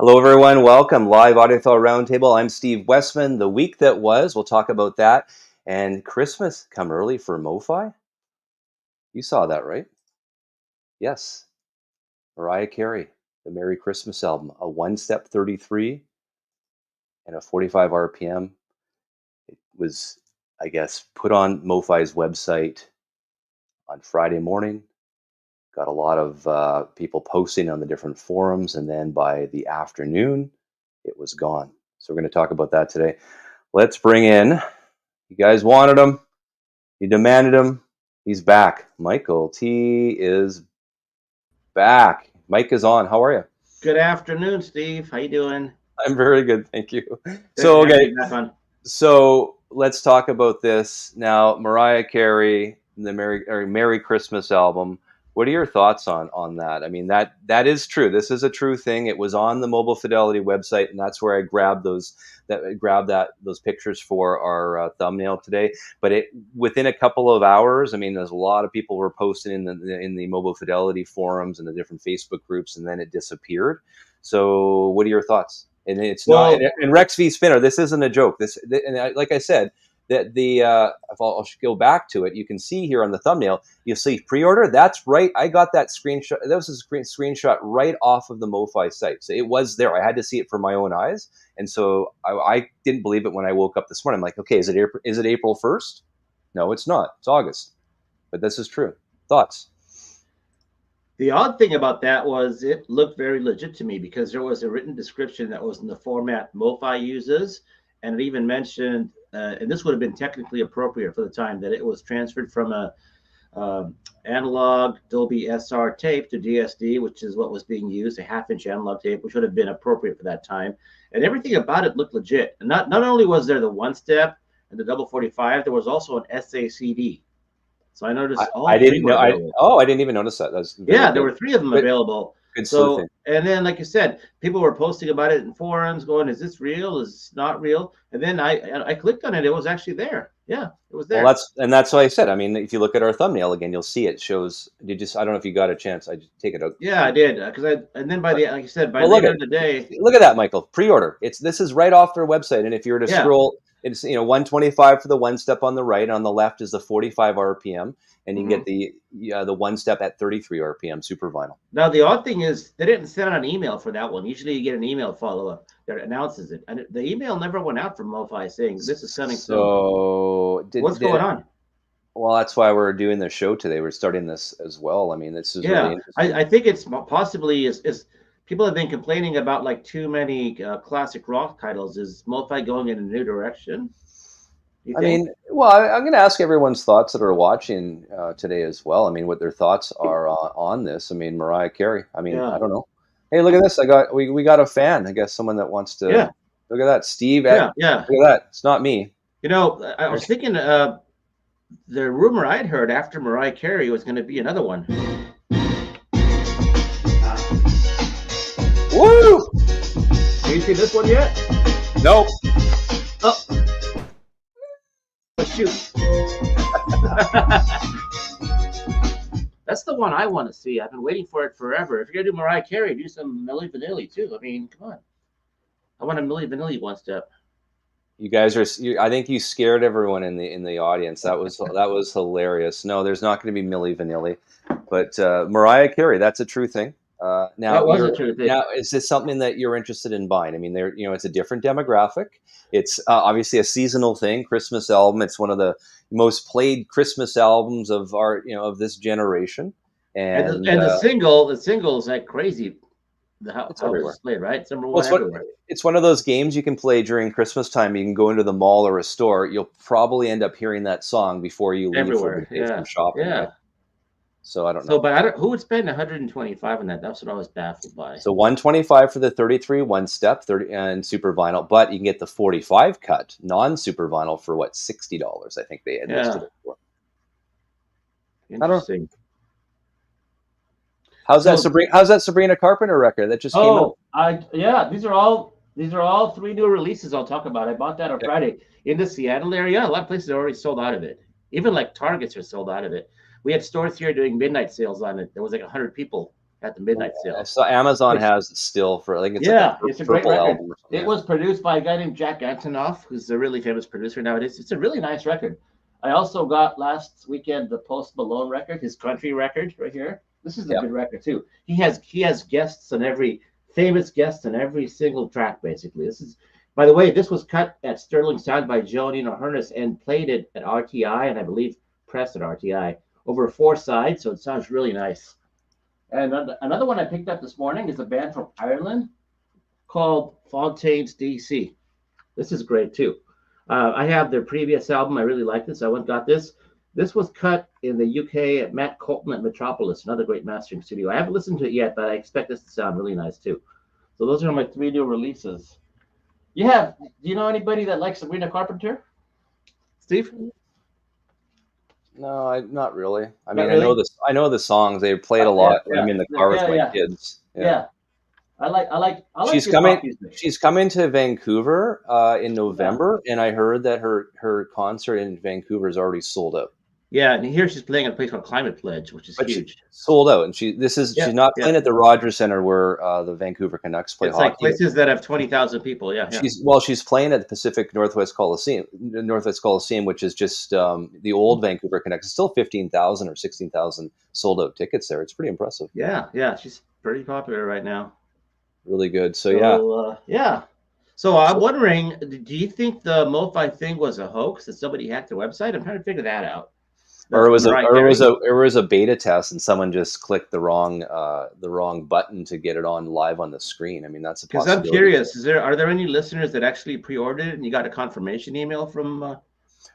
Hello, everyone. Welcome. Live Audiophile Roundtable. I'm Steve Westman. The week that was, we'll talk about that. And Christmas come early for MOFI. You saw that, right? Yes. Mariah Carey, the Merry Christmas album, a one-step 33 and a 45 RPM. It was, I guess, put on MOFI's website on Friday morning. Got a lot of people posting on the different forums, and then by the afternoon, it was gone. So we're going to talk about that today. Let's bring in, you guys wanted him, you demanded him, he's back. Michael T is back. Mike is on. How are you? Good afternoon, Steve. How you doing? I'm very good, thank you. So okay, so let's talk about this now. Mariah Carey, the Merry Christmas album. What are your thoughts on that? I mean, that is true. This is a true thing. It was on the Mobile Fidelity website, and that's where I grabbed those pictures for our thumbnail today. But within a couple of hours, I mean, there's a lot of people were posting in the Mobile Fidelity forums and the different Facebook groups, and then it disappeared. So, what are your thoughts? And it's not. And Rex v. Spinner. This isn't a joke. Like I said, that if I'll go back to it, you can see here on the thumbnail, you see pre-order. That's right. I got that screenshot. That was a screenshot right off of the MOFI site. So it was there. I had to see it for my own eyes. And so I didn't believe it when I woke up this morning. I'm like, okay, is it April 1st? No, it's not. It's August. But this is true. Thoughts? The odd thing about that was it looked very legit to me because there was a written description that was in the format MOFI uses. And it even mentioned, and this would have been technically appropriate for the time, that it was transferred from a analog Dolby SR tape to DSD, which is what was being used, a half-inch analog tape, which would have been appropriate for that time. And everything about it looked legit. And not only was there the one-step and the double 45, there was also an SACD. So I noticed I didn't know. I didn't even notice that. There were three of them available. So, and then, like you said, people were posting about it in forums, going, "Is this real? Is it not real?" And then I clicked on it; it was actually there. Yeah, it was there. Well, that's why I said. I mean, if you look at our thumbnail again, you'll see it shows. I don't know if you got a chance. I just take it out. Yeah, I did and then like you said, by later in the day, look at that, Michael. Pre-order. This is right off their website, and if you were to scroll, it's 125 for the one step on the right. On the left is the 45 RPM. And you can get the one step at 33 RPM super vinyl. Now the odd thing is they didn't send out an email for that one. Usually you get an email follow up that announces it, and the email never went out from MOFI saying this is coming soon. So what's going on? Well, that's why we're doing the show today. We're starting this as well. I mean, this is really interesting. I think it's possibly is people have been complaining about like too many classic rock titles. Is MOFI going in a new direction? I mean, well, I'm going to ask everyone's thoughts that are watching today as well. I mean, what their thoughts are on this. I mean, Mariah Carey. I mean, I don't know. Hey, look at this. We got a fan. I guess someone that wants to. Yeah. Look at that, Steve. Yeah. Look at that. It's not me. You know, I was thinking the rumor I'd heard after Mariah Carey was going to be another one. Woo! Have you seen this one yet? Nope. Oh. Shoot. That's the one I want to see. I've been waiting for it forever. If you're gonna do Mariah Carey, do some Milli Vanilli too. I mean, come on. I want a Milli Vanilli one step. You guys are. I think you scared everyone in the audience. That was hilarious. No, there's not going to be Milli Vanilli, but Mariah Carey. That's a true thing. Now, that was a true thing. Now, is this something that you're interested in buying? I mean, it's a different demographic. It's obviously a seasonal thing. Christmas album. It's one of the most played Christmas albums of of this generation. And the single is like crazy. It's everywhere. It's played, right? It's number one everywhere. It's one of those games you can play during Christmas time. You can go into the mall or a store. You'll probably end up hearing that song before you leave for the day from shopping. Yeah. Right? So I don't know. But who would spend 125 on that? That's what I was baffled by. So 125 for the 33 one step, 30 and super vinyl, but you can get the 45 cut non-super vinyl for what, $60? I think they had listed it for. Interesting. How's that Sabrina Carpenter record that just came out? These are all three new releases I'll talk about. I bought that on Friday in the Seattle area. A lot of places are already sold out of it. Even like Targets are sold out of it. We had stores here doing midnight sales on it. There was like 100 people at the midnight sale. So Amazon has it still for, I think it's it's a great record. It was produced by a guy named Jack Antonoff, who's a really famous producer nowadays. It's a really nice record. I also got last weekend the Post Malone record, his country record right here. This is a good record too. He has guests on famous guests on every single track, basically. This is, by the way, this was cut at Sterling Sound by Joe Nino Hernes and played it at RTI, and I believe pressed at RTI over 4 sides, so it sounds really nice. And another one I picked up this morning is a band from Ireland called Fontaine's DC. This is great too. I have their previous album. I really like this. I went and got this. This was cut in the UK at Matt Colton at Metropolis, another great mastering studio. I haven't listened to it yet, but I expect this to sound really nice too. So those are my 3 new releases. Do you know anybody that likes Sabrina Carpenter? Steve? No, not really. I mean, really? I know the songs. They played a lot when I'm in the car with my kids. Yeah. I like She's coming to Vancouver in November, and I heard that her concert in Vancouver is already sold out. Yeah, and here she's playing at a place called Climate Pledge, which is huge. Sold out, and she's not playing at the Rogers Center where the Vancouver Canucks play hockey. It's like places that have 20,000 people. Yeah. She's playing at the Pacific Northwest Coliseum, which is just the old Vancouver Canucks. It's still 15,000 or 16,000 sold out tickets there. It's pretty impressive. Yeah, she's pretty popular right now. Really good. So So I'm wondering, do you think the MOFI thing was a hoax that somebody hacked their website? I'm trying to figure that out. Or it was a beta test and someone just clicked the wrong button to get it on live on the screen. I mean, that's a possibility. Because I'm curious, are there any listeners that actually pre-ordered it and you got a confirmation email from?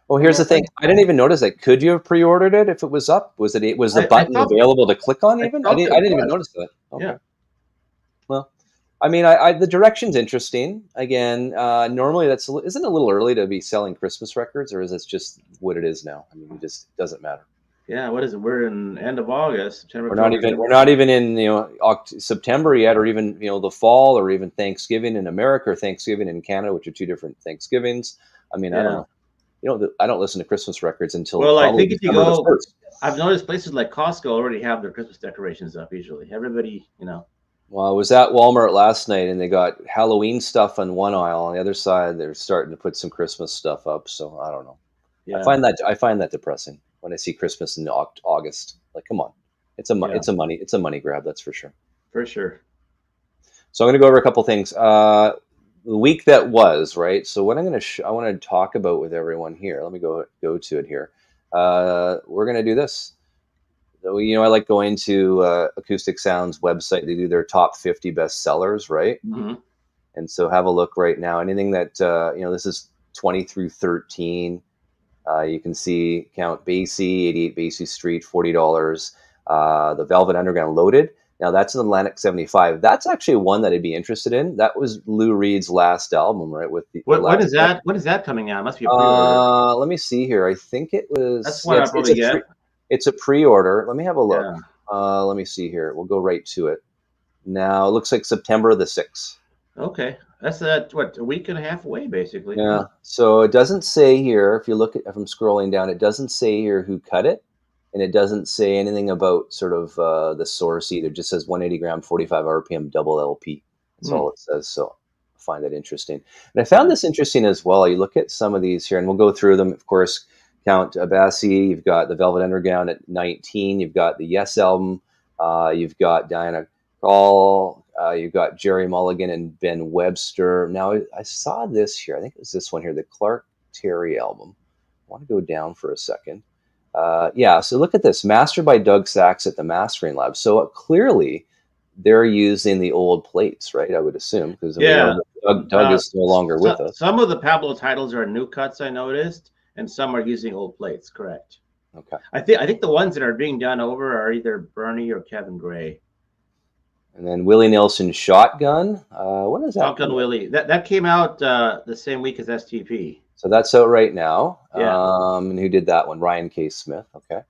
Well, here's the thing. I didn't even notice that. Could you have pre-ordered it if it was up? Was the button available to click on even? I didn't even notice that. Okay. Yeah. Well, I mean, the direction's interesting. Again, normally isn't it a little early to be selling Christmas records, or is it just what it is now? I mean, it just doesn't matter. Yeah, what is it? We're in end of August, September. We're not even in September yet, or even the fall, or even Thanksgiving in America, or Thanksgiving in Canada, which are 2 different Thanksgivings. I mean, I don't know. I don't listen to Christmas records until. Well, I think if you go, I've noticed places like Costco already have their Christmas decorations up. Usually, everybody, Well, I was at Walmart last night, and they got Halloween stuff on one aisle. On the other side, they're starting to put some Christmas stuff up. So I don't know. Yeah. I find that depressing when I see Christmas in August. Like, come on, it's a money grab. That's for sure. For sure. So I'm going to go over a couple things. The week that was, right. So what I want to talk about with everyone here. Let me go to it here. We're going to do this. So, I like going to Acoustic Sound's website. They do their top 50 best sellers, right? Mm-hmm. And so have a look right now. Anything that, this is 20 through 13. You can see Count Basie, 88 Basie Street, $40. The Velvet Underground Loaded. Now that's an Atlantic 75. That's actually one that I'd be interested in. That was Lou Reed's last album, right? When is that? When is that coming out? It must be a pre-order. Let me see here. I think it was. That's what I probably get. It's a pre-order. Let me have a look. Yeah. Let me see here. We'll go right to it. Now it looks like September the 6th. Okay, that's a week and a half away, basically. Yeah. So it doesn't say here. If I'm scrolling down, it doesn't say here who cut it. And it doesn't say anything about sort of the source either. It just says 180 gram, 45 RPM, double LP. That's all it says. So I find that interesting. And I found this interesting as well. You look at some of these here, and we'll go through them. Of course, Count Basie. You've got the Velvet Underground at 19. You've got the Yes album. You've got Diana Krall. You've got Jerry Mulligan and Ben Webster. Now, I saw this here. I think it was this one here, the Clark Terry album. I want to go down for a second. So look at this, mastered by Doug Sachs at the Mastering Lab. So clearly they're using the old plates, right? I would assume, because Doug is no longer with us. Some of the Pablo titles are new cuts, I noticed, and some are using old plates. Correct. Okay. I think the ones that are being done over are either Bernie or Kevin Gray. And then Willie Nelson's Shotgun. When is that? Shotgun Willie. That came out the same week as STP. So that's out right now. Yeah. And who did that one? Ryan K. Smith. Okay.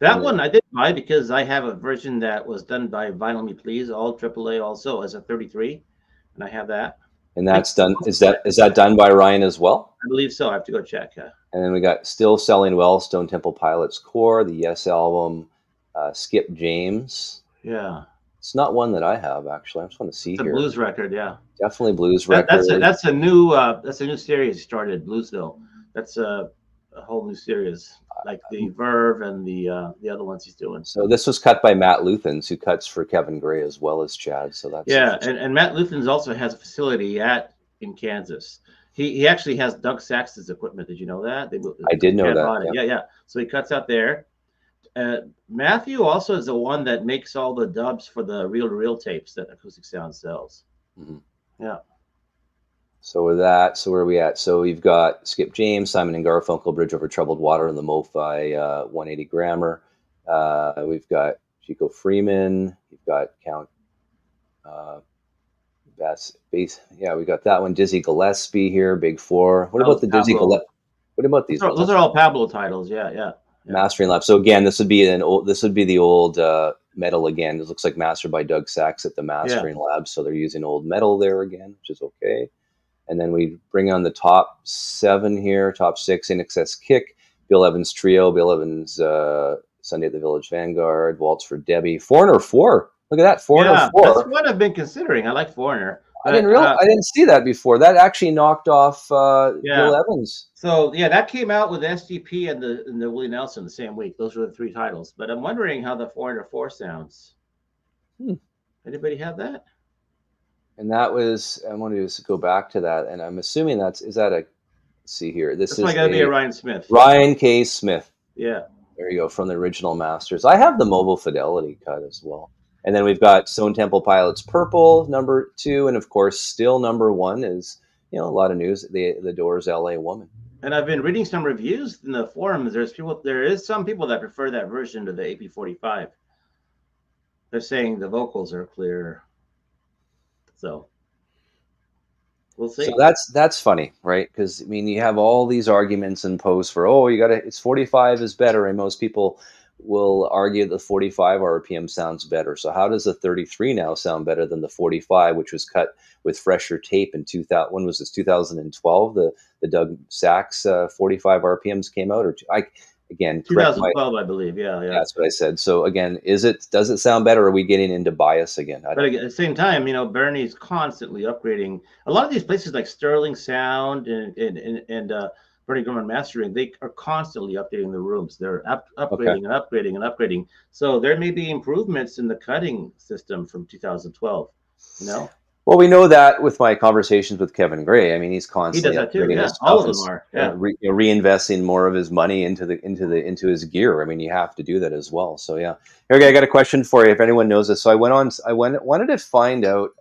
That one I didn't buy because I have a version that was done by Vinyl Me Please, all AAA also as a 33, and I have that. And that's done. Is that done by Ryan as well? I believe so. I have to go check. Yeah. And then we got Still Selling Well, Stone Temple Pilots Core, the Yes album, Skip James. Yeah. It's not one that I have, actually. I just want to see It's a here. blues record, yeah. Definitely blues record. That's a new series started, Bluesville. That's a whole new series, like the Verve and the other ones he's doing. So this was cut by Matt Luthens, who cuts for Kevin Gray as well as Chad. So that's interesting. And Matt Luthens also has a facility in Kansas. He actually has Doug Sax's equipment. Did you know that? I did know that. Yeah. So he cuts out there. Matthew also is the one that makes all the dubs for the reel-to-reel tapes that Acoustic Sound sells. Mm-hmm. Yeah. So with that, so where are we at? So we've got Skip James, Simon and Garfunkel, Bridge Over Troubled Water, and the MOFI 180 Grammar. We've got Chico Freeman. We've got Count Bass. Yeah, we got that one. Dizzy Gillespie here, Big Four. What about the Dizzy Gillespie? What about these? Those are all Pablo titles. Yeah. Mastering Lab. So again, this would be the old metal again. This looks like mastered by Doug Sachs at the Mastering Lab. So they're using old metal there again, which is okay. And then we bring on the top 7 here, top 6, In Excess Kick, Bill Evans Trio, Bill Evans Sunday at the Village Vanguard, Waltz for Debbie, Foreigner 4. Look at that, Foreigner 4. That's what I've been considering. I like Foreigner. I didn't see that before. That actually knocked off Bill Evans. So that came out with SGP and the Willie Nelson the same week. Those were the 3 titles. But I'm wondering how the Foreigner 4 sounds. Anybody have that? And that was, I want to just go back to that, and I'm assuming let's see here. This is gotta be a Ryan Smith. Ryan K. Smith. Yeah. There you go, from the original masters. I have the Mobile Fidelity cut as well. And then we've got Stone Temple Pilots Purple, number 2, and of course, still number 1 is, a lot of news, the Doors LA Woman. And I've been reading some reviews in the forums. There is some people that prefer that version to the AP45. They're saying the vocals are clearer. So we'll see. So that's funny, right? Because you have all these arguments and posts for it's 45 is better, and most people will argue the 45 RPM sounds better. So how does the 33 now sound better than the 45, which was cut with fresher tape in 2000? When was this? 2012. The Doug Sachs 45 RPMs came out, or again, 2012, I believe. Yeah, that's what I said. So again, does it sound better? Or are we getting into bias again? But at the same time, Bernie's constantly upgrading. A lot of these places like Sterling Sound and Bernie Gorman Mastering, they are constantly updating the rooms. They're upgrading and upgrading and upgrading. So there may be improvements in the cutting system from 2012. Well, we know that with my conversations with Kevin Gray. He's constantly upgrading his stuff. All of them are. Reinvesting more of his money into his gear. You have to do that as well. So yeah. Okay, I got a question for you. If anyone knows this, so I wanted to find out.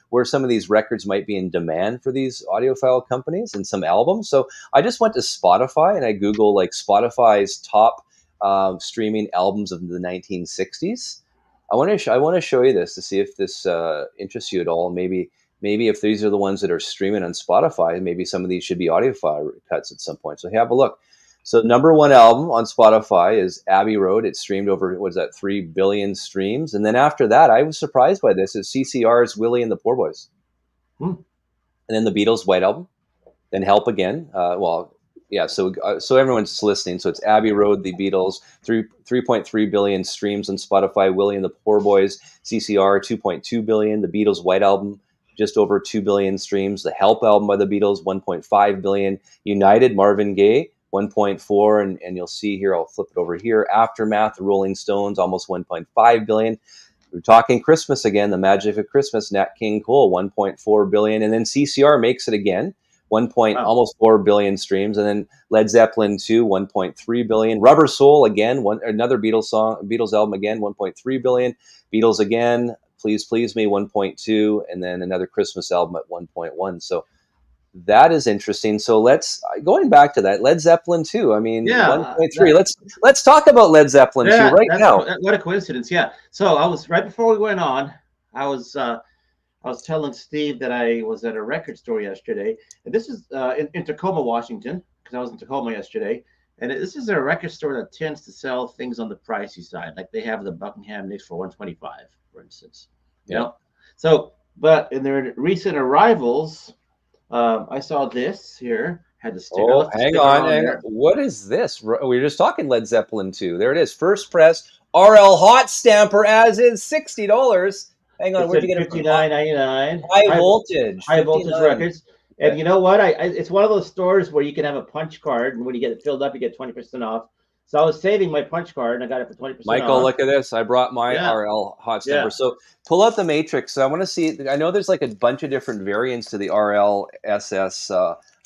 Where some of these records might be in demand for these audiophile companies and some albums. So I just went to Spotify and I Google Spotify's top streaming albums of the 1960s. I want to show you this to see if this interests you at all. Maybe if these are the ones that are streaming on Spotify, maybe some of these should be audiophile cuts at some point. So have a look. So number 1 album on Spotify is Abbey Road. It streamed over 3 billion streams. And then after that, I was surprised by this. It's CCR's Willie and the Poor Boys. And then the Beatles' White Album. Then Help Again. So everyone's listening. So it's Abbey Road, the Beatles, 3.3 billion streams on Spotify. Willie and the Poor Boys, CCR, 2.2 billion. The Beatles' White Album, just over 2 billion streams. The Help album by the Beatles, 1.5 billion. United, Marvin Gaye, 1.4. And you'll see here, I'll flip it over here. Aftermath, the Rolling Stones, almost 1.5 billion. We're talking Christmas again, The Magic of Christmas, Nat King Cole, 1.4 billion. And then CCR makes it again. Almost 4 billion streams, and then Led Zeppelin II, 1.3 billion. Rubber Soul again, another Beatles album again, 1.3 billion. Beatles again, Please Please Me, 1.2, and then another Christmas album at 1.1. So that is interesting. So going back to that, Led Zeppelin II. 1.3. Let's talk about Led Zeppelin II right now. What a coincidence! Yeah. So I was right before we went on. I was telling Steve that I was at a record store yesterday, and this is in Tacoma, Washington, because I was in Tacoma yesterday. And this is a record store that tends to sell things on the pricey side, like they have the Buckingham Nicks for $125, for instance. Yeah. So, but in their recent arrivals, I saw this here. Had the sticker. Oh, hang on. What is this? We were just talking Led Zeppelin II. There it is. First press RL hot stamper as is $60. Hang on, It's where'd you at get it from? $59.99. High voltage, High voltage 59. records. Okay. And you know what? It's one of those stores where you can have a punch card, and when you get it filled up, you get 20% off. So I was saving my punch card, and I got it for 20% Michael, off. look at this. I brought my Yeah. RL hot stamper. Yeah. So pull out the matrix. So I want to see. I know there's like a bunch of different variants to the RLSS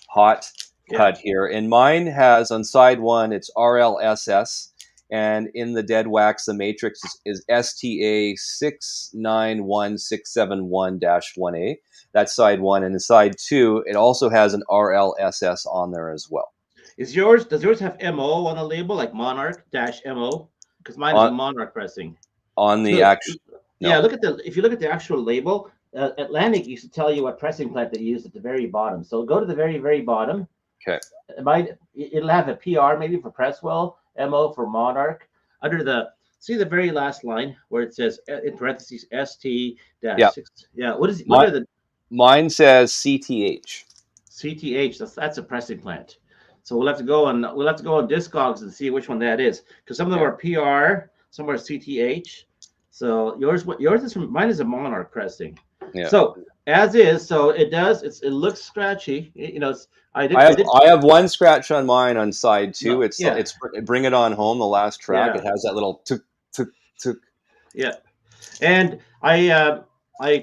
hot cut here. And mine has on side one, it's RLSS. And in the dead wax, the matrix is STA 691671-1A. That's side one. And in side two, it also has an RLSS on there as well. Does yours have MO on the label, like Monarch-MO? Because mine is a Monarch pressing. On the actual, no. Yeah, if you look at the actual label, Atlantic used to tell you what pressing plant they used at the very bottom. So go to the very, very bottom. Okay. It'll have a PR maybe for Presswell, MO for Monarch. Under see the very last line where it says in parentheses ST-6. Yeah. What is mine says CTH. CTH. That's a pressing plant. So we'll have to go on Discogs and see which one that is, because some of them are PR, some are CTH. So yours is mine is a Monarch pressing. Yeah. So as is, so it looks scratchy. You know, I have one scratch on mine on side two. No, it's Bring It On Home, the last track. Yeah. It has that little tuk tuk tuk. Yeah, and I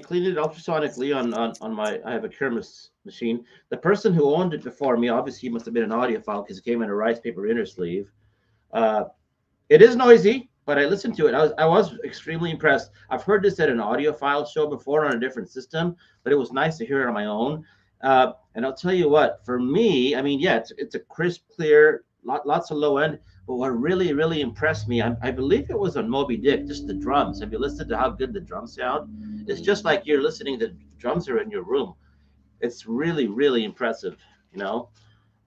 cleaned it ultrasonically on my. I have a Kermis machine. The person who owned it before me, obviously, he must have been an audiophile because it came in a rice paper inner sleeve. It is noisy, but I listened to it. I was extremely impressed. I've heard this at an audiophile show before on a different system, but it was nice to hear it on my own. And I'll tell you what, for me, I mean, yeah, it's a crisp, clear, lots of low end. But what really, really impressed me, I believe it was on Moby Dick, just the drums. Have you listened to how good the drums sound? It's just like you're listening to drums are in your room. It's really, really impressive, you know.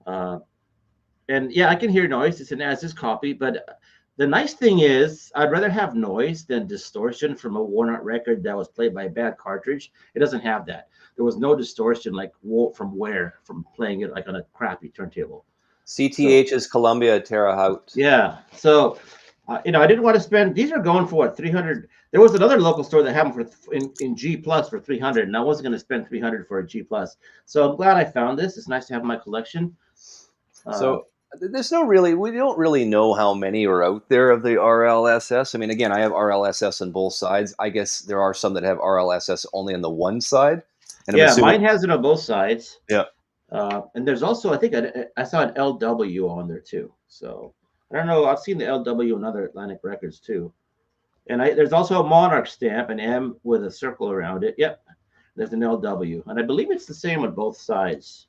And yeah, I can hear noise. It's an as-is copy, but the nice thing is I'd rather have noise than distortion from a worn out record that was played by a bad cartridge. It doesn't have that. There was no distortion like from playing it like on a crappy turntable. CTH is Columbia Terahout. Yeah. So, you know, I didn't want to spend. These are going for what, 300. There was another local store that had them in G plus for 300, and I wasn't going to spend 300 for a G plus. So I'm glad I found this. It's nice to have in my collection. So there's we don't really know how many are out there of the RLSS. I mean, again, I have RLSS on both sides. I guess there are some that have RLSS only on the one side. And yeah, mine has it on both sides. Yeah. And there's also, I think I saw an LW on there too. So I don't know. I've seen the LW in other Atlantic records too. And there's also a Monarch stamp, an M with a circle around it. Yep. There's an LW. And I believe it's the same on both sides.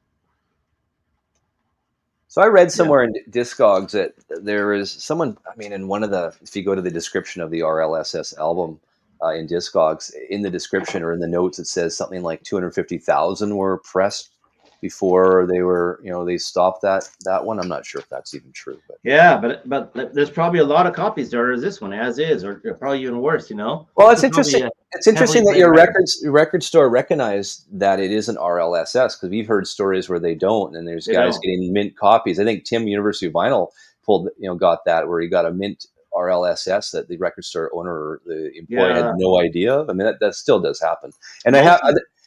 So I read somewhere in Discogs that there is someone, I mean, in one of if you go to the description of the RLSS album in Discogs, in the description or in the notes, it says something like 250,000 were pressed before they were, they stopped that one. I'm not sure if that's even true. But yeah, but there's probably a lot of copies there as this one, as is, or probably even worse, Well, it's interesting. It's interesting that your record store recognized that it is an RLSS, because we've heard stories where they don't, and there's guys getting mint copies. I think Tim, University of Vinyl, got that, where he got a mint RLSS that the record store owner or the employee had no idea of. I mean, that still does happen. And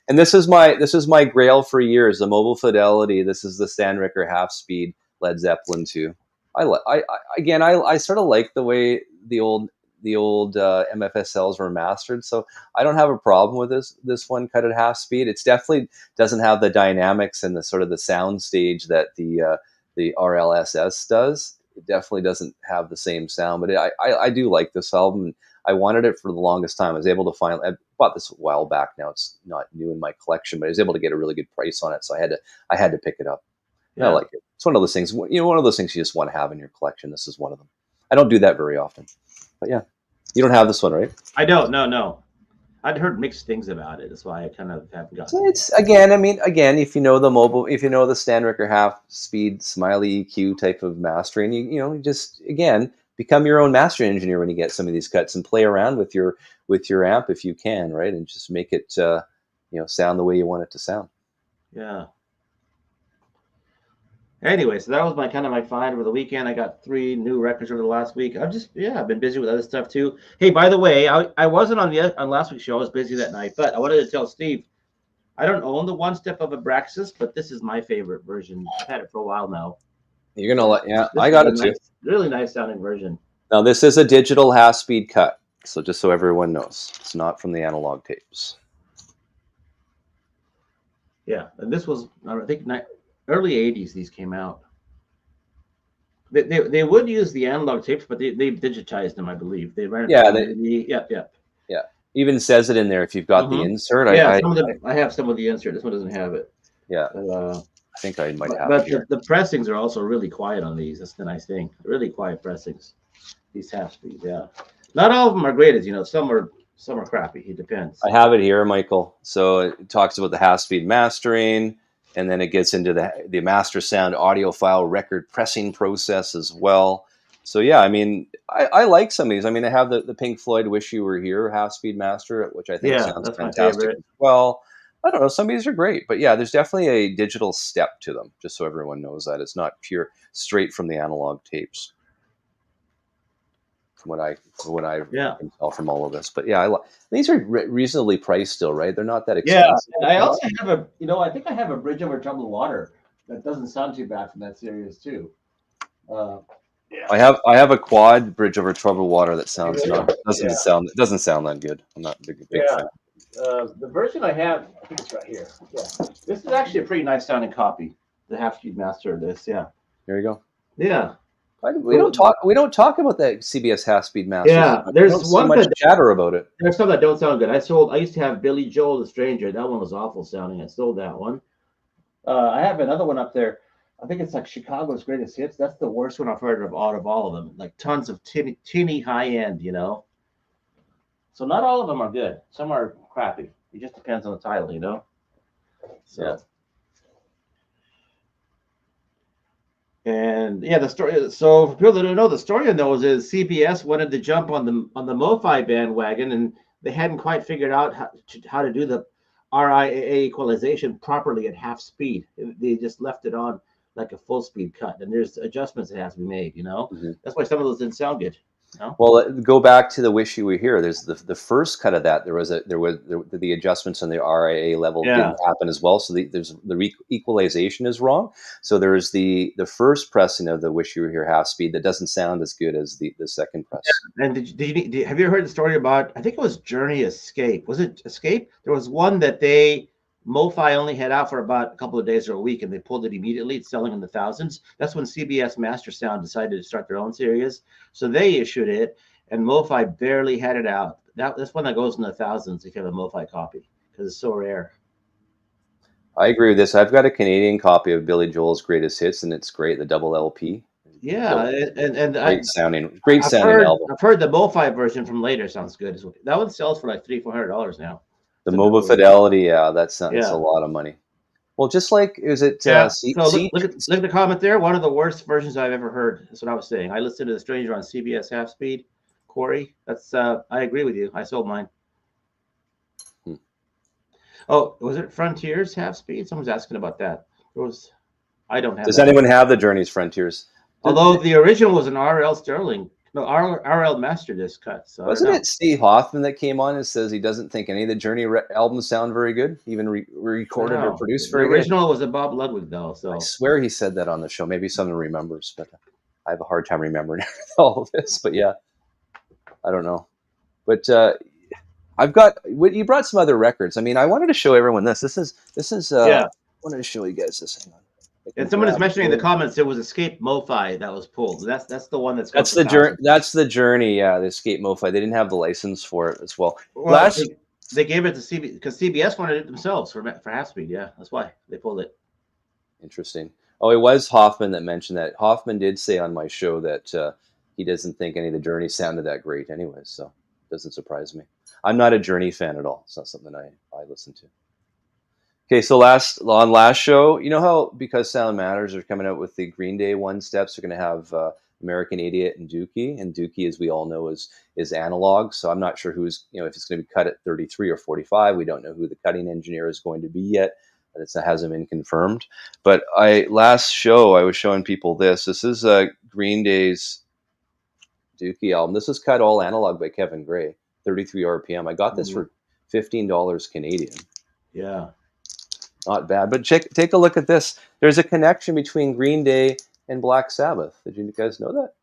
and this is my grail for years, the Mobile Fidelity. This is the Stanricker half speed Led Zeppelin II. I sort of like the way the old MFSLs were mastered, so I don't have a problem with this one cut at half speed. It's definitely doesn't have the dynamics and the sort of the sound stage that the RLSS does. It definitely doesn't have the same sound, but I do like this album. I wanted it for the longest time. I was able to I bought this a while back now. It's not new in my collection, but I was able to get a really good price on it, so I had to pick it up. Yeah. I like it. It's one of those things, one of those things you just want to have in your collection. This is one of them. I don't do that very often, but yeah. You don't have this one, right? I don't. No. I'd heard mixed things about it. That's why I kind of haven't gotten. So it's again, if you know the Stanricker half speed Smiley EQ type of mastering, you just again become your own mastering engineer when you get some of these cuts and play around with your amp if you can, right? And just make it sound the way you want it to sound. Yeah. Anyway, so that was my kind of my find over the weekend. I got 3 new records over the last week. I've been busy with other stuff too. Hey, by the way, I wasn't on last week's show. I was busy that night, but I wanted to tell Steve I don't own the one step of Abraxas, but this is my favorite version. I've had it for a while now. You're gonna let, yeah, This I is got a it too. nice, really nice sounding version. Now this is a digital half-speed cut, so just so everyone knows, it's not from the analog tapes. Yeah, and this was I think early '80s. These came out. They would use the analog tapes, but they digitized them, I believe. They ran it Yeah, through the yeah. Even says it in there if you've got the insert. Yeah, I I have some of the insert. This one doesn't have it. yeah, Uh, I think I might have it but here. the pressings are also really quiet on these. That's the nice thing. Really quiet pressings. These half speeds, yeah. Not all of them are great, as you know. Some are crappy. It depends. I have it here, Michael. So it talks about the half-speed mastering, and then it gets into the master sound audiophile record pressing process as well. So yeah, I mean, I like some of these. I mean, I have the Pink Floyd "Wish You Were Here" half-speed master, which I think Yeah, sounds that's my fantastic favorite. as well. I don't know, some of these are great, but yeah, there's definitely a digital step to them. Just so everyone knows that it's not pure straight from the analog tapes. From what I Yeah. can tell from all of this. But yeah, these are reasonably priced still, right? They're not that Yeah, expensive. and I also have I think I have a Bridge Over Troubled Water that doesn't sound too bad from that series too. Uh, yeah. I have a quad Bridge Over Troubled Water that sounds Yeah. not doesn't sound that good. I'm not a big Yeah. fan. The version I have, I think it's right here. Yeah. This is actually a pretty nice sounding copy. The half speed master of this. Yeah. Here you go. Yeah. We don't talk about that CBS half speed masters as Yeah. much. I There's don't see one much that chatter about it. there's some that don't sound good. I used to have Billy Joel the Stranger. That one was awful sounding. I sold that one. I have another one up there. I think it's like Chicago's Greatest Hits. That's the worst one I've heard of all of them. Like tons of tinny high end, you know. So not all of them are good. Some are crappy. It just depends on the title, you know. So. Yeah. And yeah, the story. So for people that don't know, the story on those is CBS wanted to jump on the MOFI bandwagon, and they hadn't quite figured out how to do the RIAA equalization properly at half speed. They just left it on like a full speed cut, and there's adjustments that have to be made. You know, that's why some of those didn't sound good. You know? Well, go back to the "Wish You Were Here." There's the first cut of that. There was the adjustments on the RIA level didn't happen as well. So the equalization is wrong. So there's the first pressing of the "Wish You Were Here" half speed that doesn't sound as good as the second press. And have you heard the story about? I think it was Journey Escape. Was it Escape? There was one that MoFi only had out for about a couple of days or a week, and they pulled it immediately. It's selling in the thousands. That's when CBS Master Sound decided to start their own series. So they issued it, and MoFi barely had it out. That's one that goes in the thousands if you have a MoFi copy because it's so rare. I agree with this. I've got a Canadian copy of Billy Joel's Greatest Hits, and it's great. The double LP. Yeah, and great sounding album. I've heard the MoFi version from later sounds good. That one sells for like $300-400 now. The MOBA Fidelity, yeah, that's a lot of money. Well, just like is it? So look at the comment there. One of the worst versions I've ever heard. That's what I was saying. I listened to The Stranger on CBS half speed. Corey, that's I agree with you. I sold mine. Oh, was it Frontiers half speed? Someone's asking about that. I don't have. Does anyone have the Journey's Frontiers? Although the original was an RL Sterling. No, RL Master Disc cut. So wasn't it Steve Hoffman that came on and says he doesn't think any of the Journey albums sound very good, even recorded or produced very good? The original was a Bob Ludwig, though. So I swear he said that on the show. Maybe someone remembers, but I have a hard time remembering all of this. But yeah, I don't know. But I've got you brought some other records. I mean, I wanted to show everyone this. This is I wanted to show you guys this. Hang on. And someone is mentioning in the comments there was Escape MoFi that was pulled. That's the one that's the Journey. That's the Journey. Yeah, the Escape MoFi. They didn't have the license for it as well. They gave it to CBS because CBS wanted it themselves for half speed. Yeah, that's why they pulled it. Interesting. Oh, it was Hoffman that mentioned that. Hoffman did say on my show that he doesn't think any of the Journey sounded that great, anyways. So it doesn't surprise me. I'm not a Journey fan at all. It's not something I listen to. Okay, so last show, you know how Because Sound Matters are coming out with the Green Day one steps, they're going to have American Idiot and Dookie, and Dookie, as we all know, is analog. So I'm not sure who's if it's going to be cut at 33 or 45. We don't know who the cutting engineer is going to be yet. It hasn't been confirmed. But last show I was showing people this. This is Green Day's Dookie album. This is cut all analog by Kevin Gray, 33 RPM. I got this for $15 Canadian. Yeah. Not bad. But take a look at this. There's a connection between Green Day and Black Sabbath. Did you guys know that?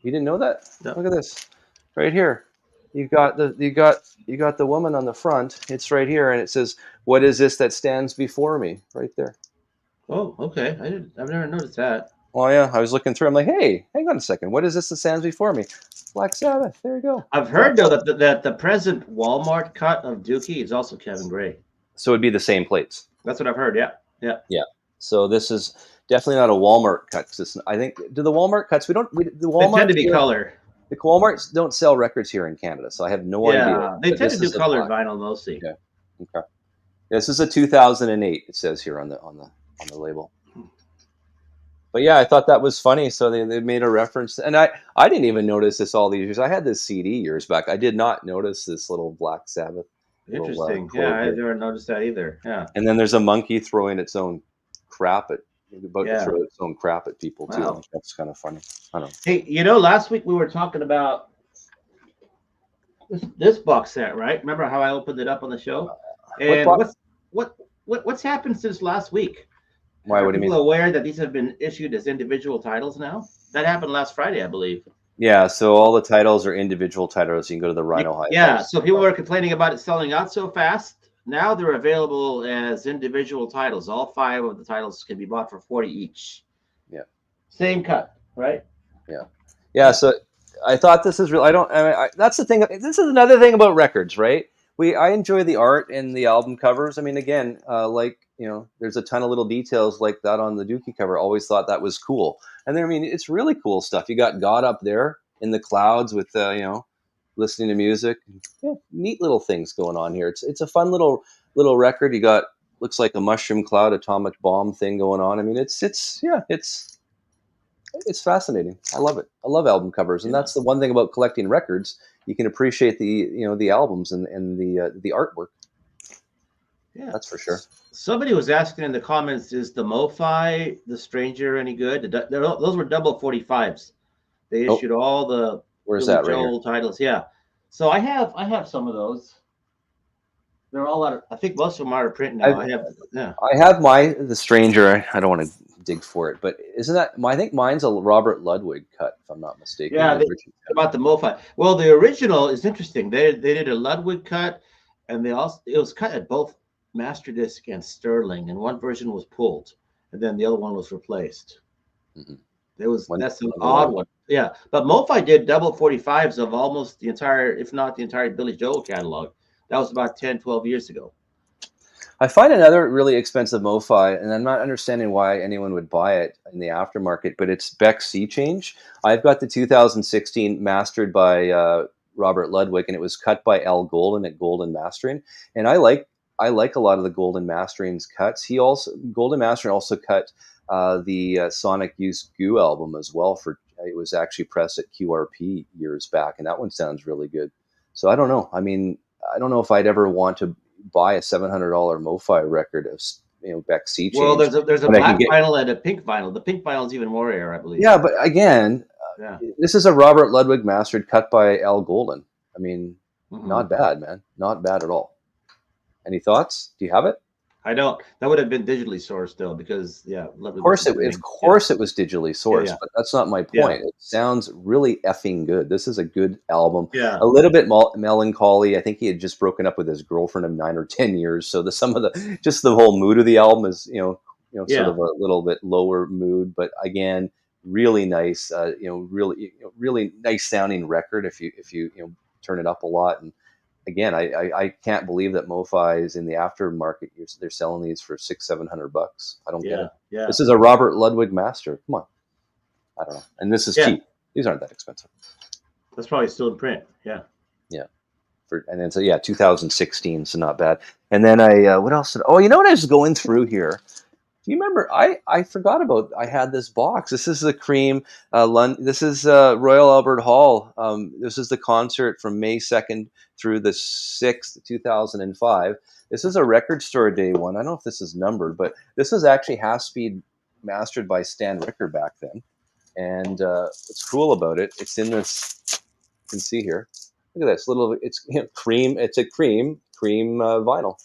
You didn't know that? No. Look at this. Right here. You got the woman on the front. It's right here, and it says, "What is this that stands before me?" Right there. Oh, okay. I've never noticed that. Oh yeah, I was looking through. I'm like, hey, hang on a second. What is this that stands before me? Black Sabbath. There you go. I've heard though that the present Walmart cut of Dookie is also Kevin Gray. So it'd be the same plates. That's what I've heard. Yeah. Yeah. So this is definitely not a Walmart cut. I think do the Walmart cuts. The Walmart they tend to be color. The Walmarts don't sell records here in Canada, so I have no idea. Yeah, they tend to do colored vinyl mostly. Okay. This is a 2008. It says here on the label. But yeah, I thought that was funny. So they made a reference, and I didn't even notice this all these years. I had this CD years back. I did not notice this little Black Sabbath. Interesting. I never noticed that either. Yeah. And then there's a monkey throwing its own crap at. About to throw its own crap at people too. Wow. That's kind of funny. I don't know. Hey, last week we were talking about this box set, right? Remember how I opened it up on the show? And what's happened since last week? Why? What do you mean? Are people aware that these have been issued as individual titles now? That happened last Friday, I believe. Yeah. So all the titles are individual titles. You can go to the Rhino Hi-Fi. Yeah. So people were complaining about it selling out so fast. Now they're available as individual titles. All 5 of the titles can be bought for $40 each. Yeah. Same cut, right? Yeah. Yeah. So I thought this is real. That's the thing. This is another thing about records, right? I enjoy the art and the album covers. I mean, again, there's a ton of little details like that on the Dookie cover. Always thought that was cool. And then, I mean, it's really cool stuff. You got God up there in the clouds with, listening to music. Yeah, neat little things going on here. It's a fun little record. You got looks like a mushroom cloud atomic bomb thing going on. I mean, it's fascinating. I love it. I love album covers, and that's the one thing about collecting records. You can appreciate the albums and the artwork. Yeah, that's for sure. Somebody was asking in the comments, is the MOFI, the Stranger, any good? Those were double 45s. They issued all the where's that right here? Titles, yeah. So I have some of those. They're all out of, I think most of them are out of print now. I have the Stranger. I don't want to dig for it, but isn't that? I think mine's a Robert Ludwig cut, if I'm not mistaken. Yeah, about the MOFI. Well, the original is interesting. They did a Ludwig cut, and it was cut at both Masterdisc and Sterling, and one version was pulled, and then the other one was replaced. Mm-hmm. That's an odd one. Yeah, but MOFI did double 45s of almost the entire, if not the entire Billy Joel catalog. That was about 10, 12 years ago. I find another really expensive MOFI, and I'm not understanding why anyone would buy it in the aftermarket, but it's Beck Sea Change. I've got the 2016 mastered by Robert Ludwig, and it was cut by Al Golden at Golden Mastering. And I like a lot of the Golden Mastering's cuts. Golden Mastering also cut the Sonic Youth Goo album as well. It was actually pressed at QRP years back, and that one sounds really good. So I don't know. I mean, I don't know if I'd ever want to buy a $700 MOFI record of Beck Sea Change. Well, there's a black vinyl and a pink vinyl. The pink vinyl is even more rare, I believe. Yeah, but again, this is a Robert Ludwig mastered cut by Al Golden. I mean, not bad, man. Not bad at all. Any thoughts? Do you have it? I don't. That would have been digitally sourced though, because of course it was digitally sourced, but that's not my point. It sounds really effing good. This is a good album. Yeah, a little bit melancholy. I think he had just broken up with his girlfriend of 9 or 10 years, so the whole mood of the album is sort of a little bit lower mood, but again, really nice. Really nice sounding record if you turn it up a lot. And again, I can't believe that MOFI is in the aftermarket. They're selling these for $600-700. I don't get it. Yeah. This is a Robert Ludwig master. Come on. I don't know. And this is cheap. These aren't that expensive. That's probably still in print. Yeah. Yeah. 2016, so not bad. And then what else? You know what I was going through here? Do you remember? I forgot about. I had this box. This is the Cream. This is Royal Albert Hall. This is the concert from May 2nd through the 6th, 2005. This is a record store day one. I don't know if this is numbered, but this was actually half speed mastered by Stan Ricker back then. And what's cool about it? It's in this. You can see here. Look at this little. It's cream. It's a cream vinyl.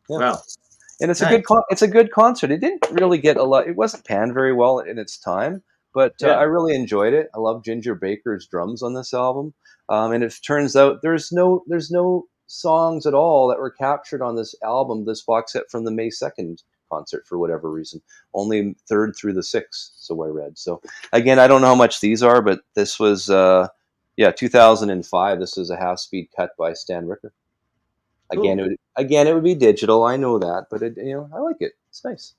Yeah. Wow. And it's a good concert. It didn't really get a lot. It wasn't panned very well in its time, but I really enjoyed it. I love Ginger Baker's drums on this album, and it turns out there's no songs at all that were captured on this album, this box set from the May 2nd concert for whatever reason. Only 3rd through the 6th, so I read. So again, I don't know how much these are, but this was 2005. This was a half speed cut by Stan Ricker. Cool. Again, it would be digital. I know that, but I like it. It's nice.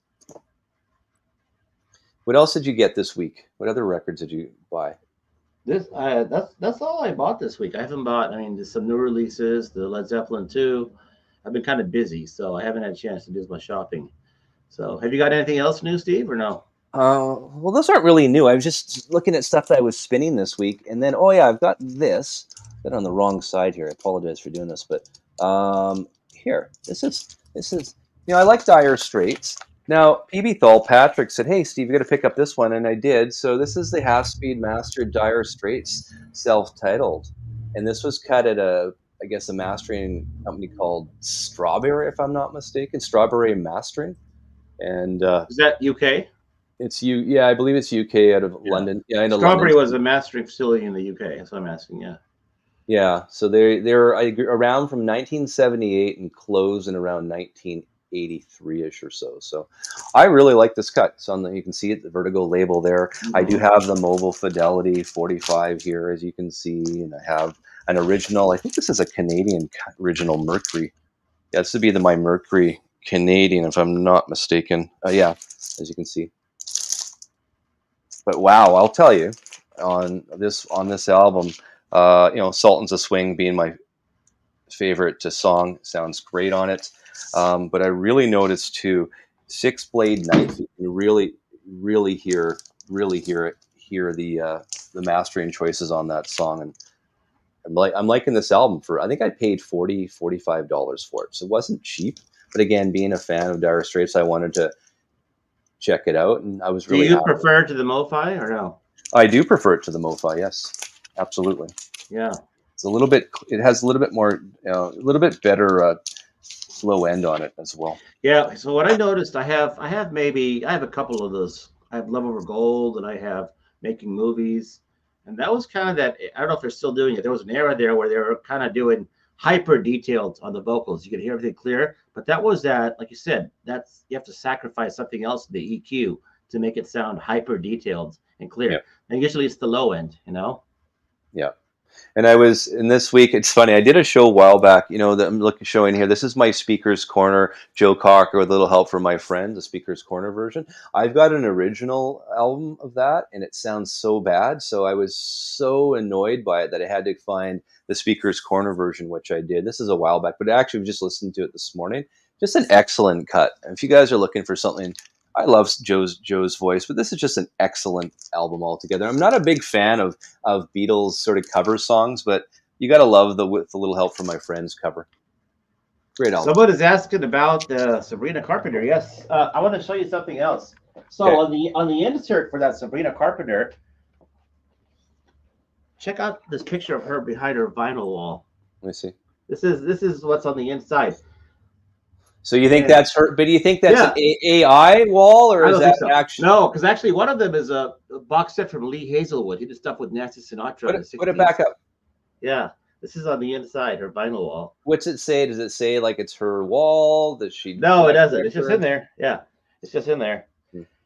What else did you get this week? What other records did you buy? That's all I bought this week. I haven't bought. I mean, there's some new releases. The Led Zeppelin II. I've been kind of busy, so I haven't had a chance to do my shopping. So, have you got anything else new, Steve, or no? Well, those aren't really new. I was just looking at stuff that I was spinning this week, and then I've got this. Got on the wrong side here. I apologize for doing this, but. Here, this is I like Dire Straits. Now, PB Patrick said, "Hey, Steve, you got to pick up this one," and I did. So this is the half-speed mastered Dire Straits, self-titled, and this was cut at a mastering company called Strawberry, if I'm not mistaken, Strawberry Mastering. And is that UK? It's I believe it's UK out of London. Yeah, I know Strawberry was a mastering facility in the UK. That's what I'm asking. Yeah. Yeah, so they're around from 1978 and closed in around 1983ish or so. So I really like this cut. It's you can see it, the Vertigo label there. Mm-hmm. I do have the Mobile Fidelity 45 here, as you can see, and I have an original. I think this is a Canadian original Mercury. Yeah, this would be my Mercury Canadian, if I'm not mistaken. Yeah, as you can see. But wow, I'll tell you, on this album. Sultans of Swing being my favorite song, sounds great on it. But I really noticed too, 6-blade knife. You can really hear the mastering choices on that song, and I'm liking this album. I think I paid $45 for it, so it wasn't cheap. But again, being a fan of Dire Straits, I wanted to check it out, and I was really. Do you prefer it to the MOFI or no? I do prefer it to the MOFI. Yes. Absolutely. Yeah. It's a little bit. It has a little bit more, a little bit better low end on it as well. Yeah. So what I noticed, I have a couple of those. I have Love Over Gold, and I have Making Movies, and that was kind of that. I don't know if they're still doing it. There was an era there where they were kind of doing hyper detailed on the vocals. You could hear everything clear, but that was that. Like you said, you have to sacrifice something else in the EQ to make it sound hyper detailed and clear. Yeah. And usually it's the low end, Yeah. And in this week, it's funny, I did a show a while back, that I'm showing here. This is my Speaker's Corner, Joe Cocker, with a little help from my friend, the Speaker's Corner version. I've got an original album of that, and it sounds so bad. So I was so annoyed by it that I had to find the Speaker's Corner version, which I did. This is a while back, but actually we just listened to it this morning. Just an excellent cut. And if you guys are looking for something, I love Joe's voice, but this is just an excellent album altogether. I'm not a big fan of Beatles sort of cover songs, but you got to love the With a Little Help from My Friends cover. Great album. Someone is asking about Sabrina Carpenter. Yes, I want to show you something else. So on the insert for that Sabrina Carpenter, check out this picture of her behind her vinyl wall. Let me see. This is what's on the inside. So you think that's her? But do you think that's an AI wall, or is that actually? No, because actually one of them is a box set from Lee Hazelwood. He did stuff with Nancy Sinatra. Put it back up. Yeah, this is on the inside, her vinyl wall. What's it say? Does it say like it's her wall? Does she? No, it doesn't. It's just in there. Yeah, it's just in there.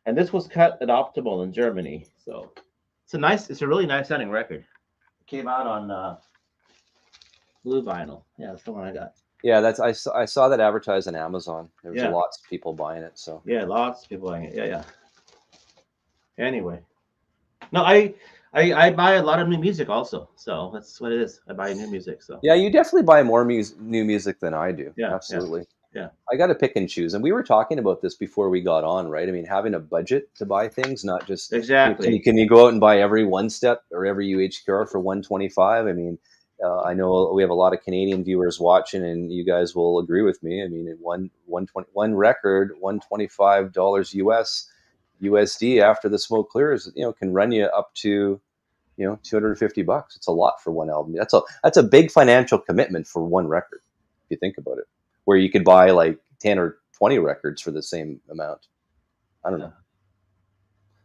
And this was cut at Optimal in Germany. So it's a really nice sounding record. It came out on blue vinyl. Yeah, that's the one I got. Yeah, I saw that advertised on Amazon. There was lots of people buying it. So yeah, lots of people buying it. Yeah. Anyway, no, I buy a lot of new music also. So that's what it is. I buy new music. So yeah, you definitely buy more new music than I do. Yeah, absolutely. Yeah. I got to pick and choose. And we were talking about this before we got on, right? I mean, having a budget to buy things, not just Exactly. can you go out and buy every one step or every UHQR for 125? I mean, I know we have a lot of Canadian viewers watching, and you guys will agree with me. I mean, one record, $125 US USD after the smoke clears, can run you up to $250. It's a lot for one album. That's a big financial commitment for one record, if you think about it. Where you could buy like 10 or 20 records for the same amount. I don't know.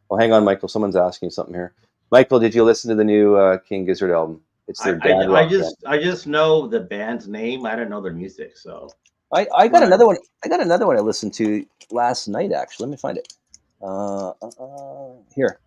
Well, hang on, Michael. Someone's asking something here. Michael, did you listen to the new King Gizzard album? It's their dad rock band. I just know the band's name. I don't know their music, so I got another one. I got another one I listened to last night. Actually, let me find it. Here.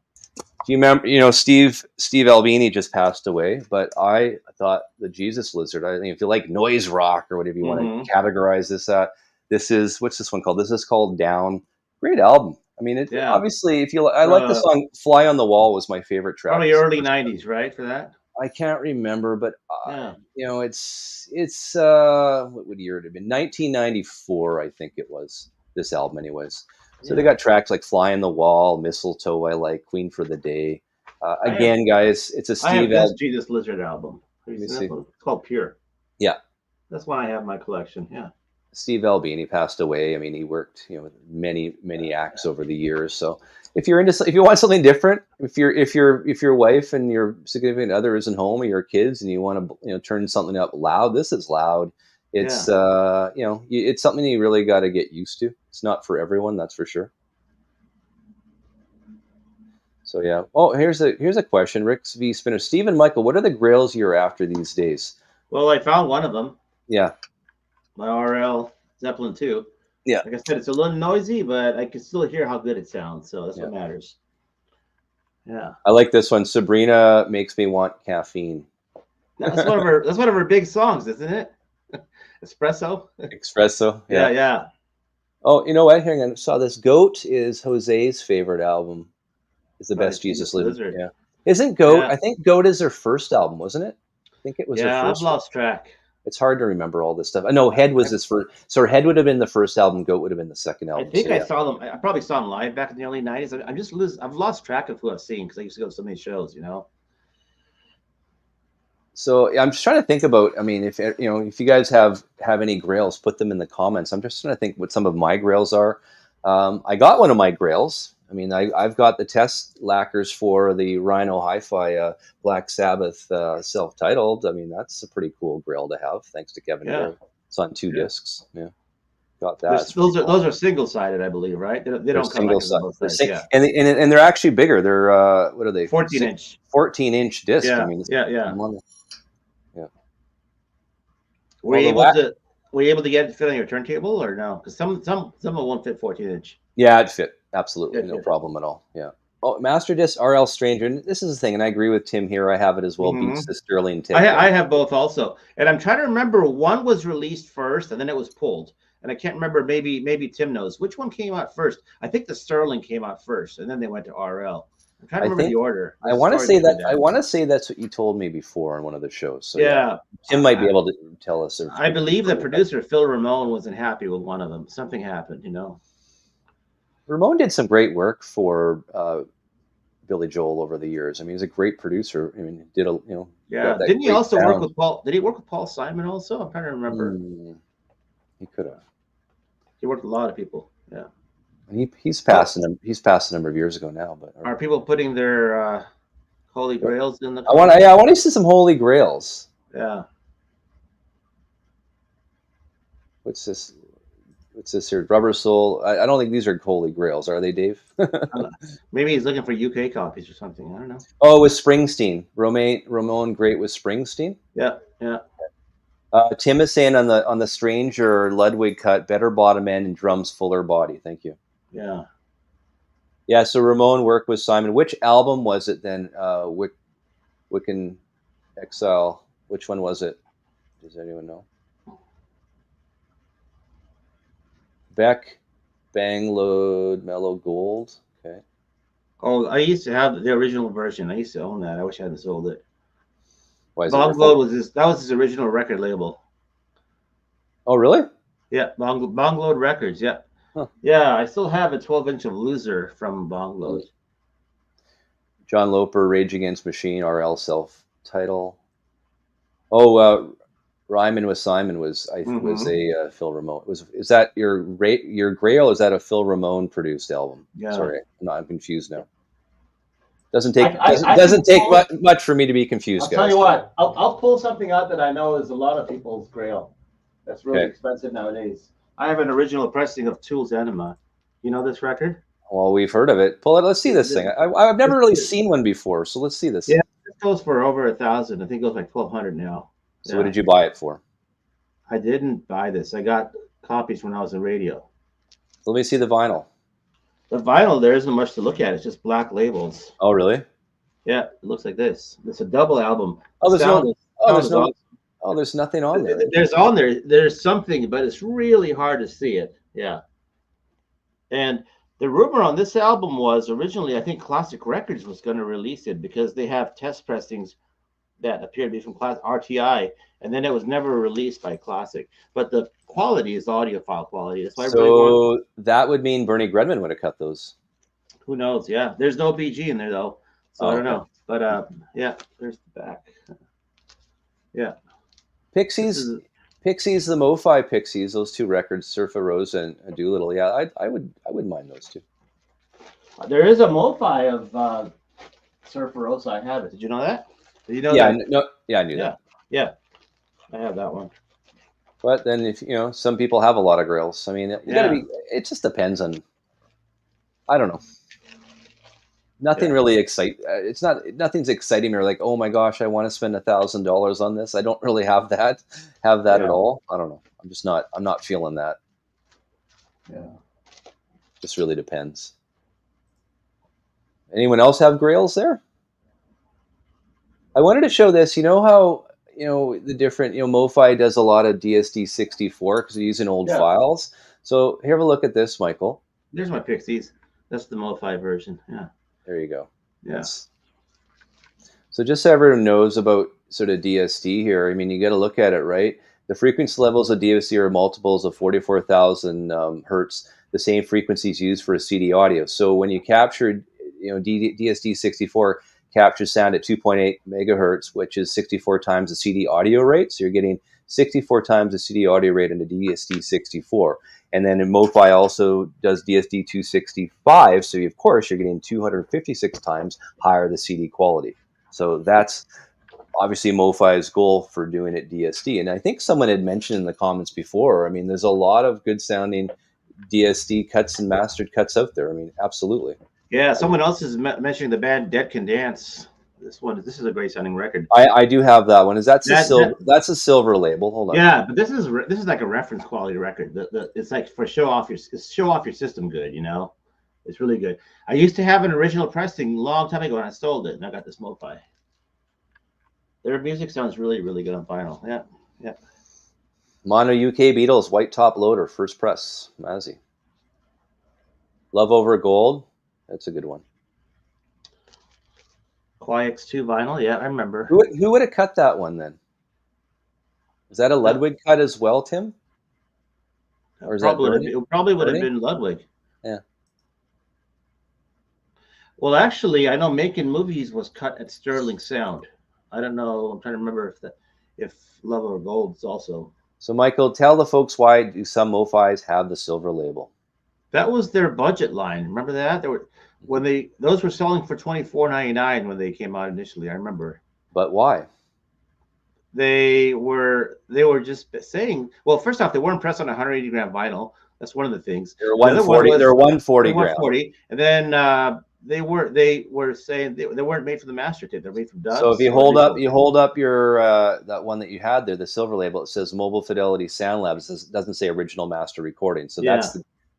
Do you remember? Steve Albini just passed away, but I thought the Jesus Lizard. I think if you like noise rock or whatever you want to categorize this at, this is what's this one called? This is called Down. Great album. I mean, obviously, I like the song "Fly on the Wall" was my favorite track. Probably early '90s, right? For that, I can't remember, but it's what would year it have been? 1994, I think it was. This album, anyways. So they got tracks like "Fly on the Wall," "Mistletoe," I like, "Queen for the Day." Again, guys, it's a Steve. I have this Jesus Lizard album. Have you seen that one? It's called Pure. Yeah, that's one I have in my collection. Yeah. Steve Albini passed away. I mean, he worked, with many acts over the years. So if you want something different, if your wife and your significant other isn't home or your kids and you want to turn something up loud, this is loud. It's it's something you really got to get used to. It's not for everyone, that's for sure. So yeah. Oh, here's a question. Rick V. Spinner. Steve and Michael, what are the grails you're after these days? Well, I found one of them. Yeah. My RL Zeppelin II. Yeah. Like I said, it's a little noisy, but I can still hear how good it sounds. So that's what matters. Yeah. I like this one. Sabrina makes me want caffeine. That's one of her big songs, isn't it? Espresso. Yeah. Yeah. Oh, you know what? Hang on. I saw this. Goat is Jose's favorite album. It's the best Jesus Lizard. Yeah. Isn't Goat? Yeah. I think Goat is their first album, wasn't it? I think it was their first. Yeah, I've lost track. It's hard to remember all this stuff. I know Head was his first. So Head would have been the first album. Goat would have been the second album. I think I saw them. I probably saw them live back in the early '90s. I've lost track of who I've seen because I used to go to so many shows. So I'm just trying to think about. I mean, if you guys have any grails, put them in the comments. I'm just trying to think what some of my grails are. I got one of my grails. I mean, I've got the test lacquers for the Rhino Hi-Fi Black Sabbath self-titled. I mean, that's a pretty cool grail to have. Thanks to Kevin. Yeah. It's on 2 discs. Yeah, got that. Those are single-sided, I believe, right? They don't come like both sides. Yeah. And they're actually bigger. They're what are they? 14-inch. 14-inch disc. Yeah. I mean, yeah. Were you able to get it fit on your turntable or no? Because some won't fit 14-inch. Yeah, it fit. Absolutely, no problem at all. Yeah. Oh, Master Disc RL Stranger. And this is the thing, and I agree with Tim here. I have it as well. Beats the Sterling tip. I have both also, and I'm trying to remember. One was released first, and then it was pulled. And I can't remember. Maybe Tim knows which one came out first. I think the Sterling came out first, and then they went to RL. I'm trying to remember the order. I want to say that. I want to say that's what you told me before on one of the shows. So yeah, Tim might be able to tell us. I believe the producer Phil Ramone wasn't happy with one of them. Something happened, Ramone did some great work for Billy Joel over the years. I mean, he's a great producer. I mean, he did Didn't he also work with Paul? Did he work with Paul Simon also? I'm trying to remember. He could have. He worked with a lot of people. Yeah. And he's passed a number of years ago now. But are people putting their holy grails in the? I want to see some holy grails. Yeah. What's this? What's this here? Rubber Soul. I don't think these are holy grails, are they, Dave? Maybe he's looking for UK copies or something. I don't know. Oh, with Springsteen. Ramone great with Springsteen. Yeah. Tim is saying on the Stranger Ludwig cut, better bottom end and drums fuller body. Thank you. Yeah. Yeah. So Ramone worked with Simon. Which album was it then? Wiccan Exile. Which one was it? Does anyone know? Beck, Bang Load, Mellow Gold. Okay. Oh, I used to have the original version. I used to own that. I wish I hadn't sold it. Why is Bang Load was his original record label. Oh, really? Yeah, Bongload Records. Yeah. Huh. Yeah, I still have a 12-inch of Loser from Bongload. John Loper, Rage Against Machine, RL self-title. Oh, Ryman with Simon was a Phil Ramone. Is that your Grail? Is that a Phil Ramone produced album? Yeah. Sorry, I'm confused now. Doesn't take much for me to be confused, guys. I'll tell you what. I'll pull something out that I know is a lot of people's Grail. That's really expensive nowadays. I have an original pressing of Tool's Enema. You know this record? Well, we've heard of it. Pull it. Let's see this thing. I've never really seen one before, so let's see this. Yeah, it goes for over 1,000. I think it goes like 1,200 now. So what did you buy it for? I didn't buy this. I got copies when I was in radio. Let me see the vinyl. The vinyl, there isn't much to look at. It's just black labels. Oh, really? Yeah, it looks like this. It's a double album. There's nothing on there. There's something, but it's really hard to see it. Yeah. And the rumor on this album was originally, I think Classic Records was going to release it because they have test pressings that appear to be from RTI, and then it was never released by Classic. But the quality is audiophile quality. That's why. So that would mean Bernie Gredman would have cut those. Who knows? Yeah, there's no BG in there though, so I don't know. But yeah, there's the back. Yeah, Pixies, the MOFI Pixies, those two records, Surf a Rose and Doolittle. Yeah, I wouldn't mind those two. There is a MOFI of Surf a Rose. I have it. Did you know that? Did you know that? No, I knew that. Yeah, I have that one. But then, if some people have a lot of grails. I mean, it just depends on. I don't know. Nothing really nothing's exciting me. Like, oh my gosh, I want to spend $1,000 on this. I don't really have that at all. I don't know. I'm not feeling that. Yeah. Just really depends. Anyone else have grails there? I wanted to show this. You know how, the different, MOFI does a lot of DSD64 because they're using old files. So here, have a look at this, Michael. There's my Pixies. That's the MOFI version. Yeah. There you go. Yes. So just so everyone knows about sort of DSD here, I mean, you got to look at it, right? The frequency levels of DSD are multiples of 44,000 hertz, the same frequencies used for a CD audio. So when you captured, DSD64 captures sound at 2.8 megahertz, which is 64 times the CD audio rate. So you're getting 64 times the CD audio rate into DSD64. And then in MOFI also does DSD 265. So of course you're getting 256 times higher the CD quality. So that's obviously MOFI's goal for doing it DSD. And I think someone had mentioned in the comments before, I mean, there's a lot of good sounding DSD cuts and mastered cuts out there. I mean, absolutely. Yeah, someone else is mentioning the band Dead Can Dance. This is a great sounding record. I do have that one. That's a silver label. Hold on. Yeah, but this is like a reference quality record. It's like for show off your system good. It's really good. I used to have an original pressing a long time ago, and I sold it, and I got this MOFI. Their music sounds really, really good on vinyl. Yeah. Mono UK Beatles White Top Loader first press Mazzy. Love Over Gold. That's a good one. QX2 vinyl, yeah, I remember. Who would have cut that one then? Is that a Ludwig cut as well, Tim? Or is it probably would have been Ludwig. Yeah. Well, actually, I know Making Movies was cut at Sterling Sound. I don't know. I'm trying to remember if Love Over Gold's also. So, Michael, tell the folks why do some MOFIs have the silver label? That was their budget line. Remember that? Those were selling for $24.99 when they came out initially. I remember. But why? They were just saying. Well, first off, they weren't pressed on 180 gram vinyl. That's one of the things. They're 140. They're 140 gram. 140, and then they were saying they weren't made for the master tape. They're made from dubs. So if you hold up your that one that you had there, the silver label, it says Mobile Fidelity Sound Labs. It doesn't say original master recording. So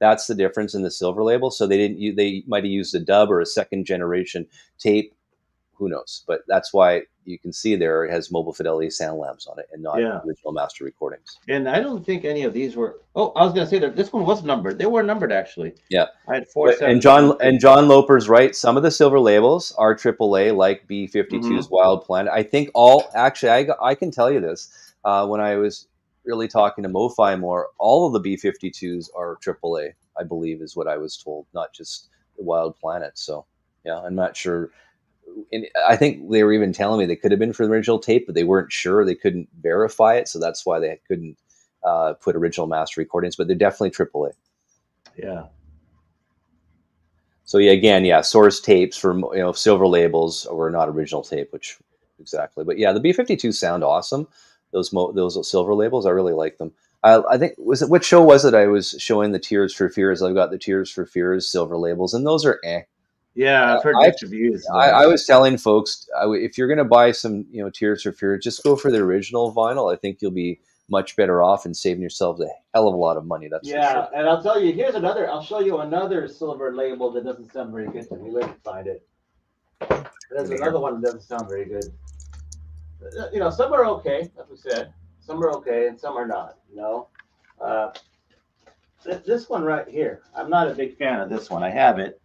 that's the difference in the silver label. So they might have used a dub or a second generation tape. Who knows? But that's why you can see there it has Mobile Fidelity Sound Labs on it and not original master recordings. And I don't think any of these were. Oh, I was going to say that this one was numbered. They were numbered actually. Yeah. I had 4. And John Loper's right. Some of the silver labels are AAA, like B-52's Wild Planet. I think I can tell you this. When I was really talking to MOFI more, all of the B-52s are AAA, I believe, is what I was told, not just the Wild Planet. So, yeah, I'm not sure. And I think they were even telling me they could have been for the original tape, but they weren't sure. They couldn't verify it, so that's why they couldn't put original master recordings. But they're definitely AAA. Yeah. So yeah, again, yeah, source tapes for silver labels were not original tape, which exactly. But yeah, the B-52s sound awesome. Those silver labels, I really like them. I think what show was it? I was showing the Tears for Fears. I've got the Tears for Fears silver labels, and those are eh. Yeah, I've heard mixed reviews. I was telling folks, if you're going to buy some, Tears for Fears, just go for the original vinyl. I think you'll be much better off and saving yourselves a hell of a lot of money. That's for sure. And I'll tell you, I'll show you another silver label that doesn't sound very good to me. Let me find it. There's another one that doesn't sound very good. Some are okay, like we said. Some are okay, and some are not. This one right here, I'm not a big fan of this one. I have it.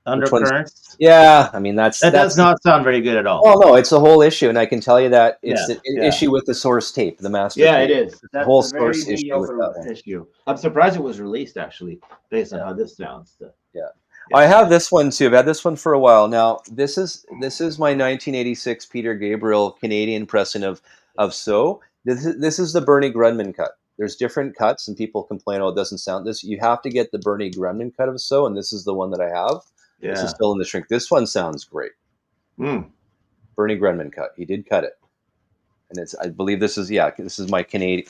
Undercurrents. Yeah, I mean that does not sound very good at all. Oh no, it's a whole issue, and I can tell you that it's an issue with the source tape, the master. Yeah, tape. it is. That's the whole source issue with that one. I'm surprised it was released actually, based on how this sounds. Yeah. I have this one too. I've had this one for a while now. This is my 1986 Peter Gabriel Canadian pressing of So. This is the Bernie Grunman cut. There's different cuts, and people complain, oh, it doesn't sound this. You have to get the Bernie Grunman cut of So, and this is the one that I have. Yeah. This is still in the shrink. This one sounds great. Bernie Grunman cut. He did cut it, and I believe this is my Canadian.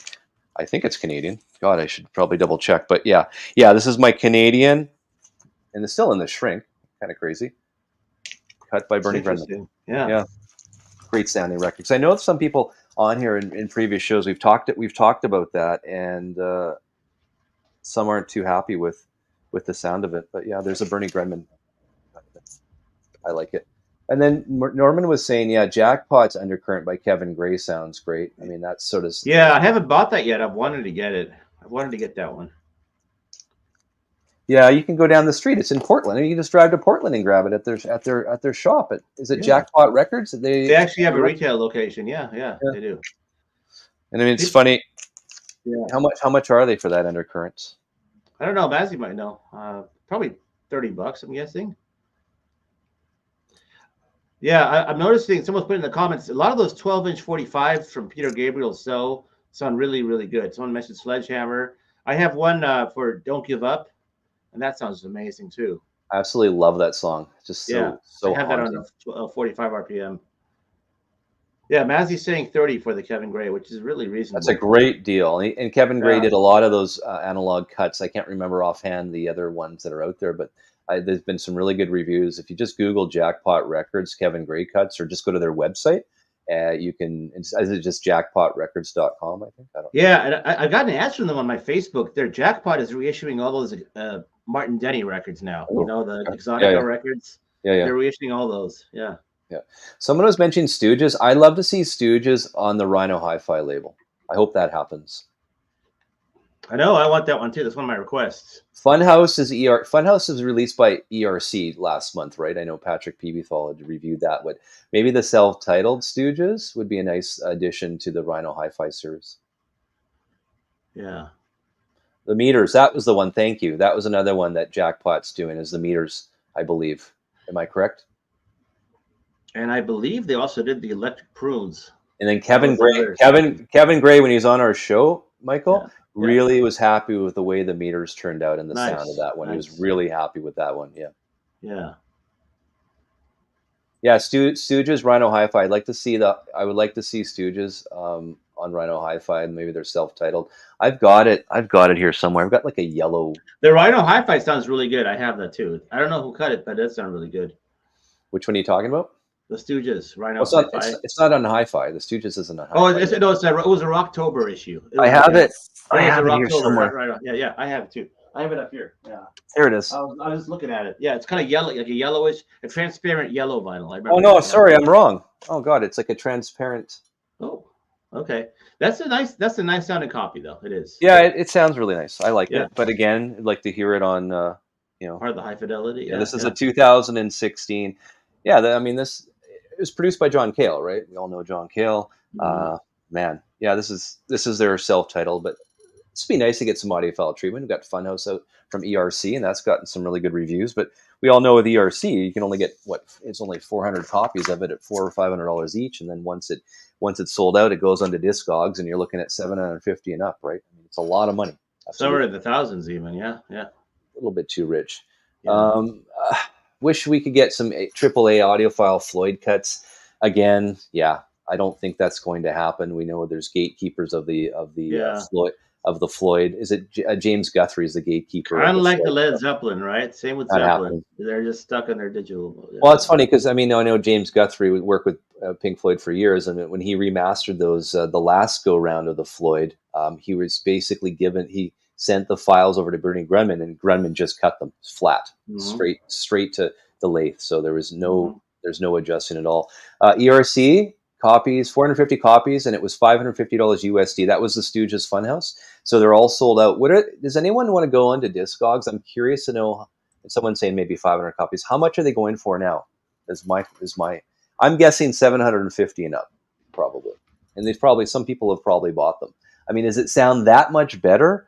I think it's Canadian. God, I should probably double check, but yeah, this is my Canadian, and it's still in the shrink. Kind of crazy. Cut by Bernie Grunman. Yeah, great sounding records. I know some people on here in previous shows we've talked about that, and some aren't too happy with the sound of it. But yeah, there's a Bernie Grunman. I like it. And then Norman was saying, Jackpot's Undercurrent by Kevin Gray sounds great. I mean, that's sort of... Yeah, I haven't bought that yet. I've wanted to get it. I wanted to get that one. Yeah, you can go down the street. It's in Portland. You can just drive to Portland and grab it at their shop. Is it Jackpot Records? They actually have a retail location. Yeah, they do. And I mean, it's funny. Yeah. How much are they for that Undercurrent? I don't know. Mazzy might know. Probably $30, I'm guessing. Yeah, I'm noticing someone's put in the comments, a lot of those 12-inch 45s from Peter Gabriel sound really, really good. Someone mentioned Sledgehammer. I have one for Don't Give Up, and that sounds amazing too. I absolutely love that song. Just so I have haunting. That on 45 RPM. Yeah, Mazzy's saying 30 for the Kevin Gray, which is really reasonable. That's a great deal. And Kevin Gray did a lot of those analog cuts. I can't remember offhand the other ones that are out there, but there's been some really good reviews. If you just Google Jackpot Records Kevin Gray cuts, or just go to their website, you can. Is it just jackpotrecords.com? I think. And I got an answer from them on my Facebook. Their Jackpot is reissuing all those Martin Denny records now. Oh, the Exotica records. They're reissuing all those. Yeah. Someone was mentioning Stooges. I'd love to see Stooges on the Rhino Hi-Fi label. I hope that happens. I know. I want that one too. That's one of my requests. Funhouse is released by ERC last month, right? I know Patrick Peebythal had reviewed that. But maybe the self-titled Stooges would be a nice addition to the Rhino Hi-Fi series. Yeah. The Meters. That was the one. Thank you. That was another one that Jackpot's doing. Is the Meters? I believe. Am I correct? And I believe they also did the Electric Prunes. And then Kevin Gray, when he was on our show, Michael, really was happy with the way the Meters turned out and the sound of that one. He was really happy with that one. Yeah. Stooges, Rhino Hi-Fi. I would like to see Stooges on Rhino Hi-Fi, and maybe they're self-titled. I've got it here somewhere. I've got like a yellow. The Rhino Hi-Fi sounds really good. I have that too. I don't know who cut it, but it sounds really good. Which one are you talking about? The Stooges, Rhino Hi-Fi. It's not on Hi-Fi. The Stooges isn't on Hi-Fi. It was a Rocktober issue. I have it. I have it here somewhere. Right. Yeah, I have it too. I have it up here. Yeah. Here it is. I was looking at it. Yeah, it's kind of yellow, like a yellowish, a transparent yellow vinyl. Oh no, sorry, I'm wrong. Oh God, it's like a transparent. Oh, okay. That's a nice sounding copy though. It is. Yeah, it sounds really nice. I like it. But again, I'd like to hear it on, part of the high fidelity. Yeah, this is a 2016. Yeah, this it was produced by John Cale, right? We all know John Cale. Man, Yeah, this is their self-titled, but this would be nice to get some audiophile treatment. We've got Funhouse out from ERC, and that's gotten some really good reviews. But we all know with ERC, you can only get it's only 400 copies of it at $400 or $500 each, and then once it's sold out, it goes onto Discogs, and you're looking at 750 and up, right? I mean, it's a lot of money. Somewhere in the thousands, even. Yeah. A little bit too rich. Yeah. Wish we could get some AAA audiophile Floyd cuts again. Yeah, I don't think that's going to happen. We know there's gatekeepers of the Floyd. Is it James Guthrie is the gatekeeper? Kind of like the Led Zeppelin, right? Same with Zeppelin. They're just stuck in their digital. Well, it's funny because I know James Guthrie would work with Pink Floyd for years, and when he remastered those, the last go round of the Floyd, he was basically he sent the files over to Bernie Grundman, and Grundman just cut them flat, straight to the lathe. So there was there's no adjusting at all. ERC copies, 450 copies, and it was $550 USD. That was the Stooges Funhouse. So they're all sold out. Does anyone want to go onto Discogs? I'm curious to know. Someone's saying maybe 500 copies. How much are they going for now? I'm guessing 750 and up, probably. And some people have probably bought them. I mean, does it sound that much better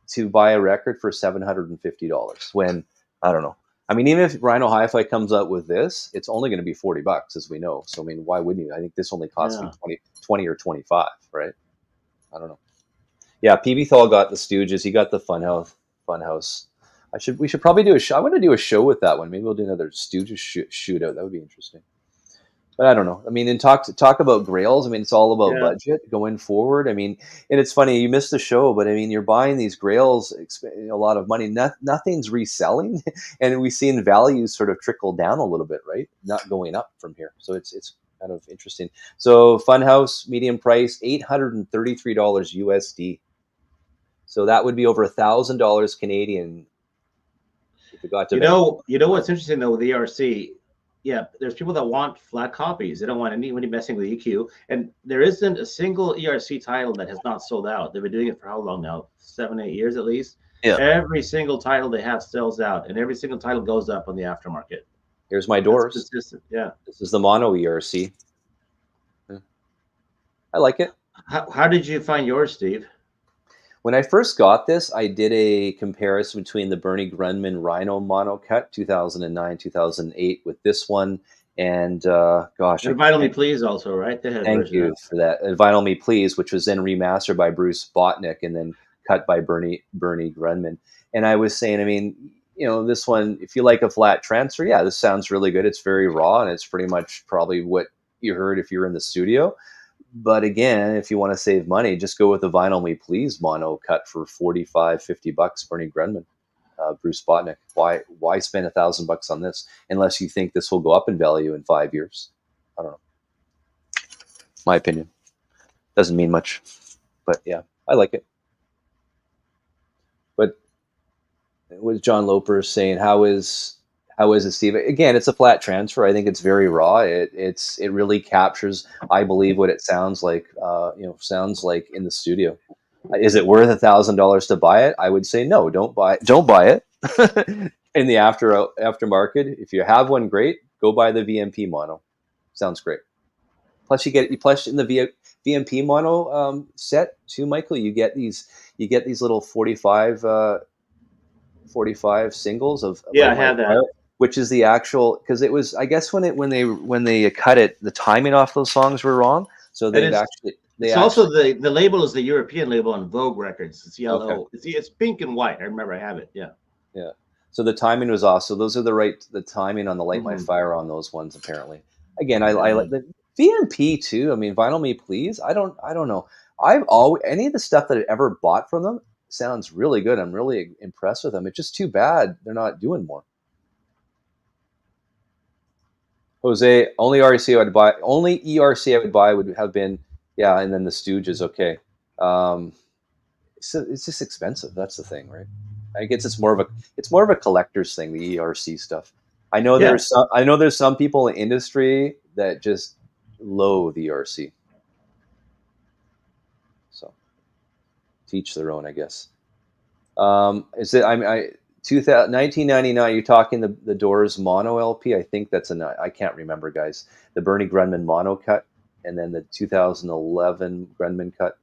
to buy a record for $750 when, I don't know. I mean, even if Rhino Hi-Fi comes out with this, it's only going to be $40, as we know. So, I mean, why wouldn't you? I think this only cost me 20 or 25, right? I don't know. Yeah, PB Thal got the Stooges. He got the Funhouse. We should probably do a show. I want to do a show with that one. Maybe we'll do another Stooges shootout. That would be interesting. But I don't know. I mean, and talk about grails. I mean, it's all about budget going forward. I mean, and it's funny, you missed the show, but I mean, you're buying these grails, a lot of money. Nothing's reselling, and we've seen values sort of trickle down a little bit, right? Not going up from here. So it's kind of interesting. So Funhouse, medium price, $833 USD. So that would be over $1,000 Canadian. If it got to what's interesting though with ERC. Yeah, there's people that want flat copies. They don't want anybody messing with EQ. And there isn't a single ERC title that has not sold out. They've been doing it for how long now? 7-8 years at least. Yeah. Every single title they have sells out, and every single title goes up on the aftermarket. Here's my doors. That's consistent. Yeah. This is the mono ERC. I like it. How did you find yours, Steve? When I first got this, I did a comparison between the Bernie Grundman Rhino mono cut 2009, 2008 with this one, and gosh, and Vinyl Me Please also, right? Thank you for that. And Vinyl Me Please, which was then remastered by Bruce Botnick and then cut by Bernie Grundman. And I was saying, I mean, this one, if you like a flat transfer, yeah, this sounds really good. It's very raw, and it's pretty much probably what you heard if you're in the studio. But again, if you want to save money, just go with the Vinyl Me Please mono cut for $45-50. Bernie Grundman, Bruce Botnick. Why spend $1,000 on this unless you think this will go up in value in 5 years? I don't know. My opinion doesn't mean much, but yeah, I like it. But what John Loper saying? How is it, Steve? Again, it's a flat transfer. I think it's very raw. It really captures, I believe, what it sounds like. Sounds like in the studio. Is it worth $1,000 to buy it? I would say no. Don't buy it. In the aftermarket, if you have one, great. Go buy the VMP mono. Sounds great. Plus, in the VMP mono set too, Michael. You get these little 45 singles of I have that. Which is the actual, because it was, I guess when they cut it, the timing off those songs were wrong. So also the label is the European label on Vogue Records. It's yellow. Okay. It's pink and white. I remember I have it. Yeah. Yeah. So the timing was off. So those are the timing on the Light My Fire on those ones apparently. Again, I like the VMP too. I mean, Vinyl Me Please. I don't know. Any of the stuff that I ever bought from them sounds really good. I'm really impressed with them. It's just too bad they're not doing more. Jose, only ERC I would buy would have been, and then the Stooges, okay. It's just expensive. That's the thing, right? I guess it's more of a collector's thing, the ERC stuff. I know there's some people in the industry that just loathe the ERC. So, teach their own, I guess. 1999, you're talking the Doors mono LP. I think that's I can't remember, guys. The Bernie Grundman mono cut. and then the 2011 Grundmann cut.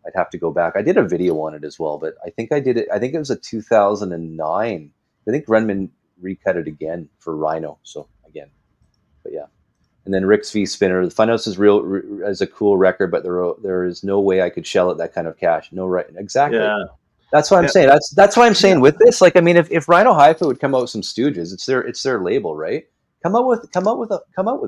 I'd have to go back. I did a video on it as well, but I think I did it. I think it was a 2009. I think Grundmann recut it again for Rhino. So again, but yeah. And then Rick's V Spinner. The Funhouse is a cool record, but there is no way I could shell it that kind of cash. No, right? Exactly. Yeah. That's what I'm saying. That's why I'm saying with this. Like, I mean, if Rhino Hi-Fi would come out with some Stooges, it's their label, right? Come out with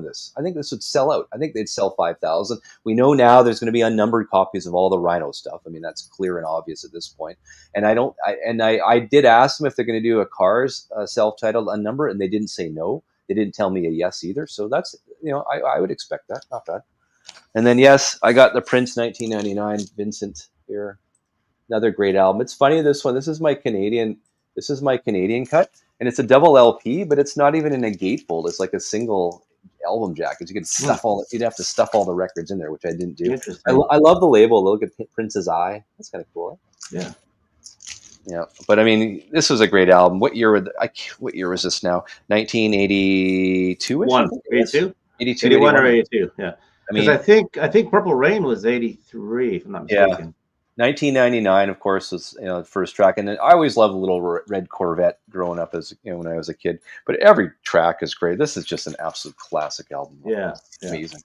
this. I think this would sell out. I think they'd sell 5,000. We know now there's going to be unnumbered copies of all the Rhino stuff. I mean, that's clear and obvious at this point. And I did ask them if they're going to do a Cars self-titled unnumbered, and they didn't say no. They didn't tell me a yes either. So that's, I would expect that. Not bad. And then yes, I got the Prince 1999 Vincent here. Another great album. It's funny, this one. This is my Canadian cut. And it's a double LP, but it's not even in a gatefold. It's like a single album jack. You could stuff you'd have to stuff all the records in there, which I didn't do. I love the label. Look at Prince's eye. That's kind of cool. Yeah. Yeah. But I mean, this was a great album. What year was this now? 1982? 82? 82, 81 or 82. Yeah. I mean, I think Purple Rain was 83, if I'm not mistaken. Yeah. 1999, of course, was the first track, and then I always loved Little Red Corvette growing up as when I was a kid. But every track is great. This is just an absolute classic album. Yeah, amazing.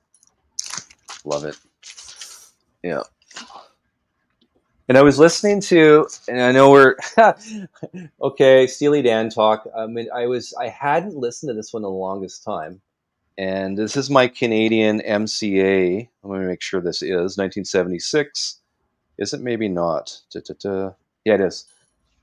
Love it. Yeah. And I was listening to, and I know we're okay. Steely Dan talk. I mean, I hadn't listened to this one in the longest time, and this is my Canadian MCA. Let me make sure this is 1976. Is it? Maybe not. Yeah, it is.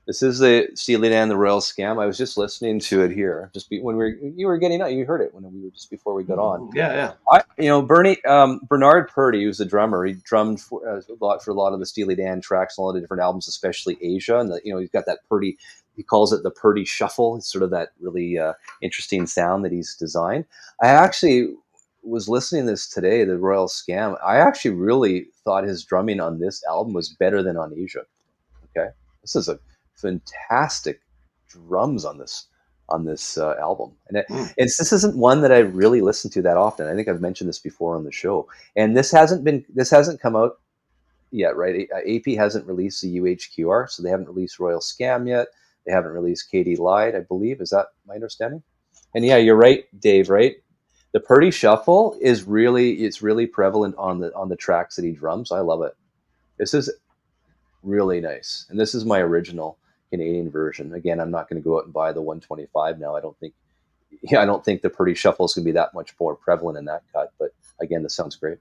This is the Steely Dan, the Royal Scam. I was just listening to it here. You were getting out. You heard it when we were just before we got on. Yeah. Bernard Purdie, who's the drummer, he drummed for a lot of the Steely Dan tracks, and a lot of different albums, especially Asia. And he's got that Purdie. He calls it the Purdie Shuffle. It's sort of that really interesting sound that he's designed. I actually was listening to this today, the Royal Scam. I actually really thought his drumming on this album was better than on Asia. Okay, this is a fantastic drums on this album, and this isn't one that I really listen to that often. I think I've mentioned this before on the show, and this hasn't come out yet, right? AP hasn't released the UHQR, so they haven't released Royal Scam yet. They haven't released Katie Lied, I believe. Is that my understanding? And yeah, you're right, Dave. Right. The Purdie Shuffle is really prevalent on the tracks that he drums. I love it. This is really nice, and this is my original Canadian version. Again, I'm not going to go out and buy the 125 now. I don't think the Purdie Shuffle is going to be that much more prevalent in that cut. But again, this sounds great.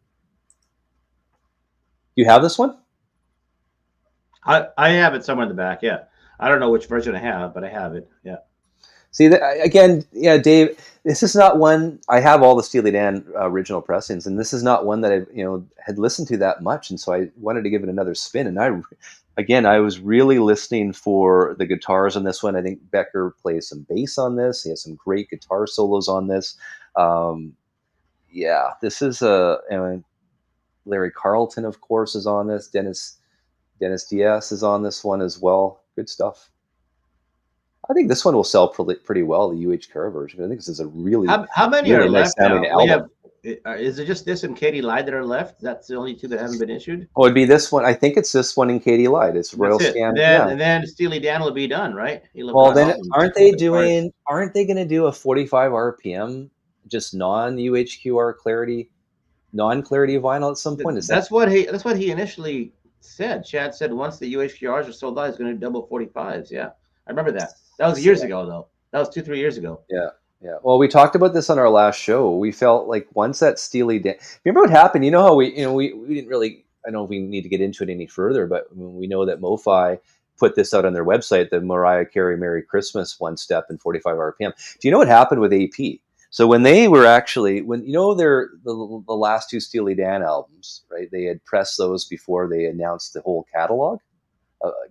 Do you have this one? I have it somewhere in the back. Yeah, I don't know which version I have, but I have it. Yeah. See, again, yeah, Dave, this is not one. I have all the Steely Dan original pressings, and this is not one that I had listened to that much, and so I wanted to give it another spin. And I was really listening for the guitars on this one. I think Becker plays some bass on this. He has some great guitar solos on this. Yeah, this is Larry Carlton, of course, is on this. Dennis Diaz is on this one as well. Good stuff. I think this one will sell pretty well, the UHQR version. I think this is a really how many really are nice left now? album. Is it just this and Katie Lied that are left? That's the only two that haven't been issued? Oh, it'd be this one. I think it's this one and Katie Lied. It's Royal Scam. And then Steely Dan will be done, right? Well, then aren't they going to do a 45 RPM, just non-UHQR clarity, non-clarity vinyl at some point? That's what he initially said. Chad said once the UHQRs are sold out, he's going to do double 45s. Yeah, I remember that. That was years ago, though. That was 2-3 years ago. Yeah. Well, we talked about this on our last show. We felt like once that Steely Dan, remember what happened? You know how we didn't really. I don't know if we need to get into it any further, but we know that MOFI put this out on their website, the Mariah Carey "Merry Christmas" one step and 45 RPM. Do you know what happened with AP? So when they were the last two Steely Dan albums, right? They had pressed those before they announced the whole catalog.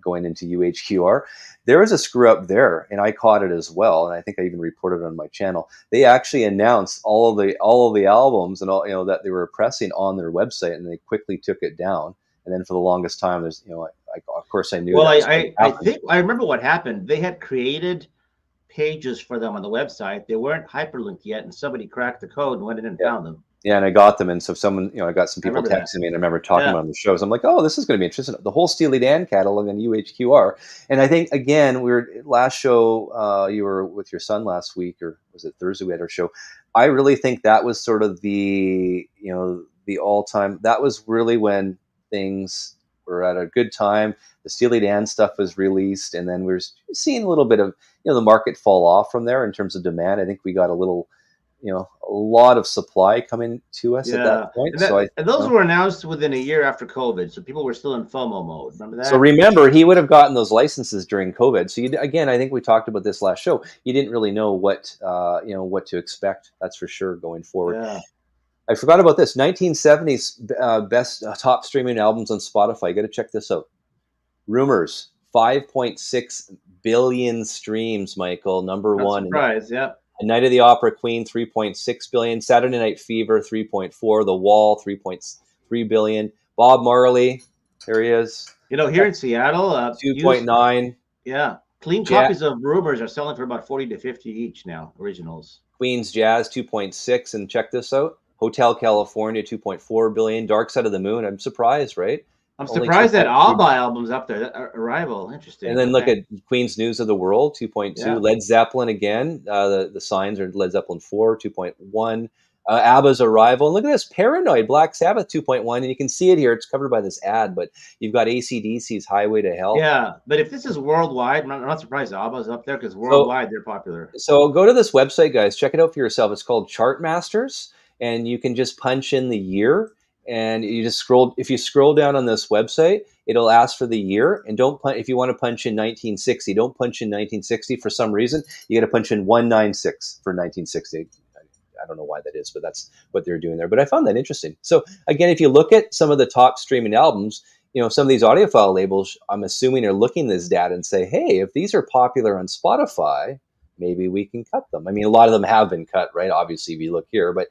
Going into UHQR, there was a screw up there, and I caught it as well. And I think I even reported it on my channel. They actually announced all of the albums and all that they were pressing on their website, and they quickly took it down. And then for the longest time, there's of course I knew. Well, I think I remember what happened. They had created pages for them on the website. They weren't hyperlinked yet, and somebody cracked the code and went in and found them. Yeah, and I got them, and so someone, I got some people remember that. texting me, and I remember talking about on the shows. I'm like, oh, this is going to be interesting. The whole Steely Dan catalog on UHQR, and I think again, we were last show. You were with your son last week, or was it Thursday? We had our show. I really think that was sort of the the all time. That was really when things were at a good time. The Steely Dan stuff was released, and then we were seeing a little bit of the market fall off from there in terms of demand. I think we got a little. A lot of supply coming to us at that point. And those were announced within a year after COVID, so people were still in FOMO mode. Remember that? So remember, he would have gotten those licenses during COVID. So again, I think we talked about this last show. You didn't really know what what to expect. That's for sure going forward. Yeah. I forgot about this. 1970s best top streaming albums on Spotify. You got to check this out. Rumors, 5.6 billion streams. Michael, number one. Surprise, yeah. Night of the Opera, Queen, 3.6 billion. Saturday Night Fever, 3.4. The Wall, 3.3 billion. Bob Marley, there he is. Here in Seattle, 2.9. Yeah, clean copies of Rumors are selling for about 40 to 50 each now. Originals. Queen's Jazz, 2.6, and check this out. Hotel California, 2.4 billion. Dark Side of the Moon. I'm surprised, right? I'm surprised that ABBA album's up there. Arrival, interesting. And then look at Queen's News of the World, 2.2. Yeah. Led Zeppelin again. The signs are Led Zeppelin 4, 2.1. ABBA's Arrival. And look at this, Paranoid, Black Sabbath, 2.1. And you can see it here. It's covered by this ad, but you've got AC/DC's Highway to Hell. Yeah, but if this is worldwide, I'm not surprised ABBA's up there because worldwide they're popular. So go to this website, guys. Check it out for yourself. It's called Chartmasters, and you can just punch in the year. And you just if you scroll down on this website, it'll ask for the year. And if you want to punch in 1960, don't punch in 1960 for some reason. You got to punch in 196 for 1960. I don't know why that is, but that's what they're doing there. But I found that interesting. So again, if you look at some of the top streaming albums, some of these audiophile labels, I'm assuming are looking at this data and say, hey, if these are popular on Spotify, maybe we can cut them. I mean, a lot of them have been cut, right? Obviously, if you look here, but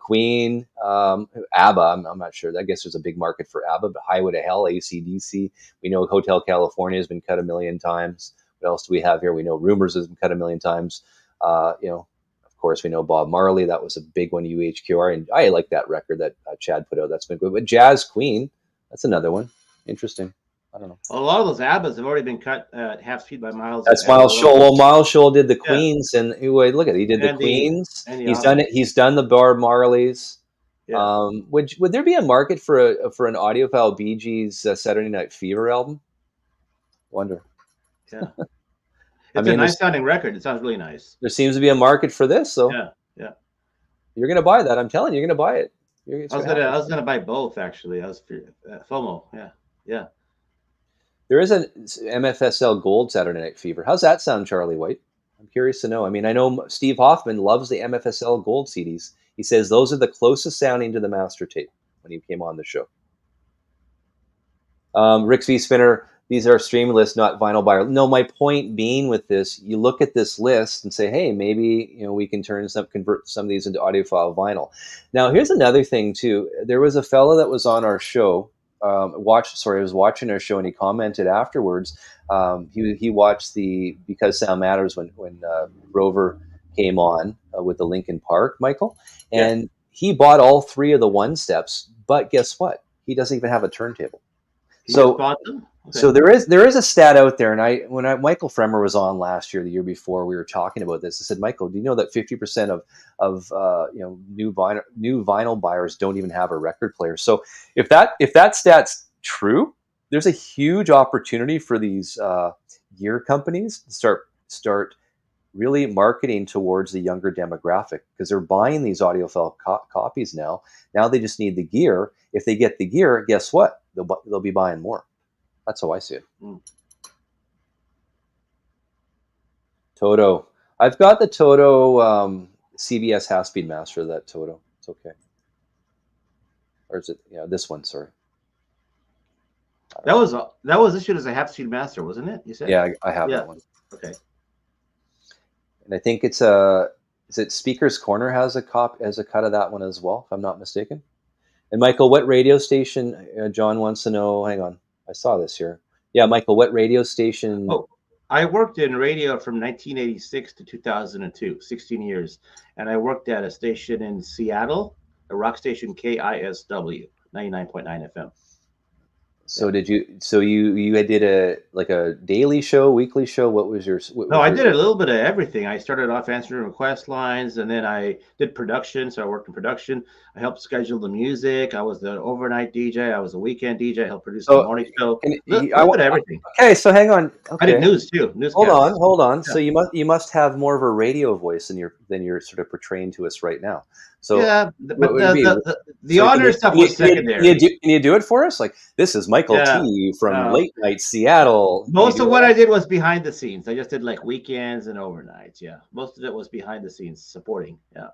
Queen, ABBA, I'm not sure. I guess there's a big market for ABBA, but Highway to Hell, AC/DC. We know Hotel California has been cut a million times. What else do we have here? We know Rumors has been cut a million times. Of course, we know Bob Marley. That was a big one, UHQR. And I like that record that Chad put out. That's been good. But Jazz Queen, that's another one. Interesting. I don't know. Well, a lot of those ABBAs have already been cut at half speed by Miles. That's Miles Scholl. Well, Miles Scholl did the Queens, and look at it. He did the Queens. He's done it. He's done the Bob Marleys. Yeah. Would there be a market for an audiophile Bee Gees Saturday Night Fever album? Wonder. Yeah. It's a nice sounding record. It sounds really nice. There seems to be a market for this, so yeah. You're gonna buy that. I'm telling you, you're gonna buy it. I was gonna buy both actually. I was FOMO. Yeah. There is an MFSL Gold Saturday Night Fever. How's that sound, Charlie White? I'm curious to know. I mean, I know Steve Hoffman loves the MFSL Gold CDs. He says those are the closest sounding to the master tape when he came on the show. Rick V. Spinner, these are stream lists, not vinyl buyer. No, my point being with this, you look at this list and say, hey, maybe we can convert some of these into audiophile vinyl. Now, here's another thing too. There was a fellow that was on our show. I was watching our show and he commented afterwards. He watched the Because Sound Matters when Rover came on with the Linkin Park, Michael, and he bought all three of the one steps. But guess what? He doesn't even have a turntable. He just bought them? Okay. So there is a stat out there, and when Michael Fremer was on last year, the year before, we were talking about this. I said, Michael, do you know that 50% of new vinyl buyers don't even have a record player? So if that stat's true, there's a huge opportunity for these gear companies to start really marketing towards the younger demographic because they're buying these audiophile copies now. Now they just need the gear. If they get the gear, guess what? They'll be buying more. That's how I see it. Toto. I've got the Toto CBS half-speed master of that Toto. It's okay. Or is it? Yeah, this one. Sorry. That was issued as a half-speed master, wasn't it? You said. Yeah, I have that one. Okay. And I think is it Speaker's Corner has a cut of that one as well, if I'm not mistaken. And Michael, what radio station? John wants to know. Hang on. I saw this here. Yeah, Michael, what radio station? Oh, I worked in radio from 1986 to 2002, 16 years. And I worked at a station in Seattle the rock station KISW 99.9 FM. So you did a daily show, weekly show? What was your? I did a little bit of everything. I started off answering request lines, and then I did production. So I worked in production. I helped schedule the music. I was the overnight DJ. I was a weekend DJ. I helped produce the morning show. A little bit of everything. Okay, so hang on. Okay. I did news too. Hold on. Yeah. So you must have more of a radio voice than you're sort of portraying to us right now. So yeah, but the honor stuff was secondary. Can you do it for us? Like, this is Michael T from Late Night Seattle. Most of what I did was behind the scenes. I just did like weekends and overnights. Yeah, most of it was behind the scenes supporting. Yeah.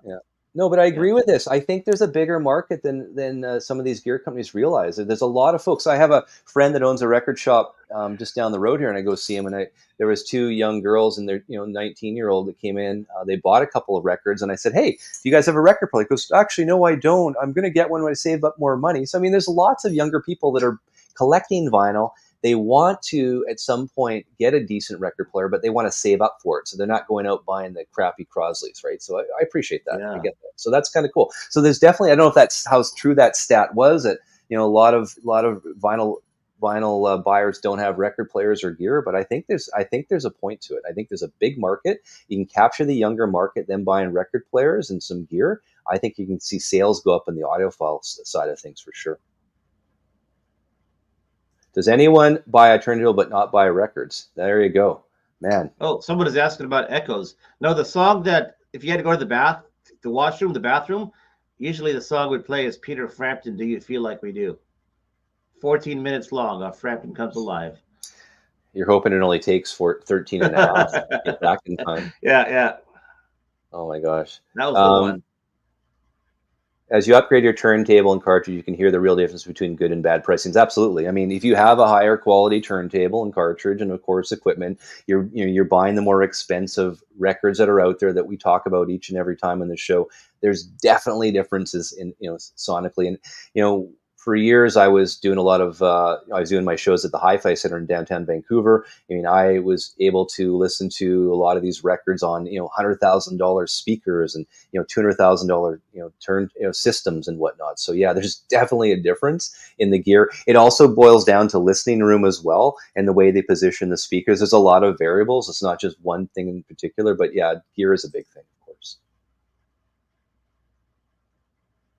No, but I agree with this. I think there's a bigger market than some of these gear companies realize. There's a lot of folks. I have a friend that owns a record shop just down the road here, and I go see him. And there was two young girls and their 19-year-old that came in. They bought a couple of records, and I said, "Hey, do you guys have a record player?" He goes, "Actually, no, I don't. I'm going to get one when I save up more money." So I mean, there's lots of younger people that are collecting vinyl. They want to, at some point, get a decent record player, but they want to save up for it. So they're not going out buying the crappy Crosleys, right? So I appreciate that. Yeah. I get that. So that's kind of cool. So there's definitely, I don't know if that's how true that stat was, that a lot of vinyl buyers don't have record players or gear, but I think there's a point to it. I think there's a big market. You can capture the younger market, then buying record players and some gear. I think you can see sales go up in the audiophile side of things for sure. Does anyone buy a turntable but not buy records? There you go, man. Oh, someone is asking about echoes. No, the song that if you had to go to the washroom, the bathroom, usually the song would play is Peter Frampton, "Do You Feel Like We Do?" 14 minutes long off Frampton Comes Alive. You're hoping it only takes 13 and a half to get back in time. Yeah. Oh my gosh. That was the one. As you upgrade your turntable and cartridge, you can hear the real difference between good and bad pricings. Absolutely. I mean, if you have a higher quality turntable and cartridge, and of course equipment, you're buying the more expensive records that are out there that we talk about each and every time on the show. There's definitely differences in sonically, and for years, I was doing my shows at the Hi-Fi Center in downtown Vancouver. I mean, I was able to listen to a lot of these records on, $100,000 speakers and, $200,000, turn systems and whatnot. So yeah, there's definitely a difference in the gear. It also boils down to listening room as well, and the way they position the speakers. There's a lot of variables. It's not just one thing in particular, but yeah, gear is a big thing, of course.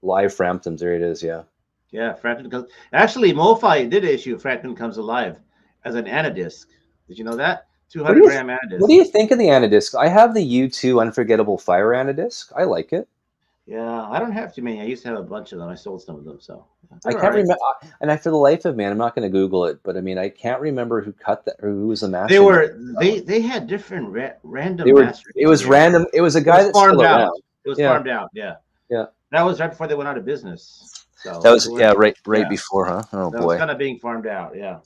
Live Framptons, there it is. Yeah. Yeah, Frampton comes. Actually, MOFI did issue Frampton Comes Alive as an anodisc. Did you know that? 200-gram anodisc. What do you think of the anodisc? I have the U2 Unforgettable Fire anodisc. I like it. Yeah, I don't have too many. I used to have a bunch of them. I sold some of them, so I can't remember. And for the life of me, I'm not going to Google it, but I mean, I can't remember who cut that or who was the master. They had different random. It was random. It was a guy that farmed out. It was farmed out. Yeah. That was right before they went out of business. So that was right before, huh? Oh boy, was kind of being farmed out, yeah.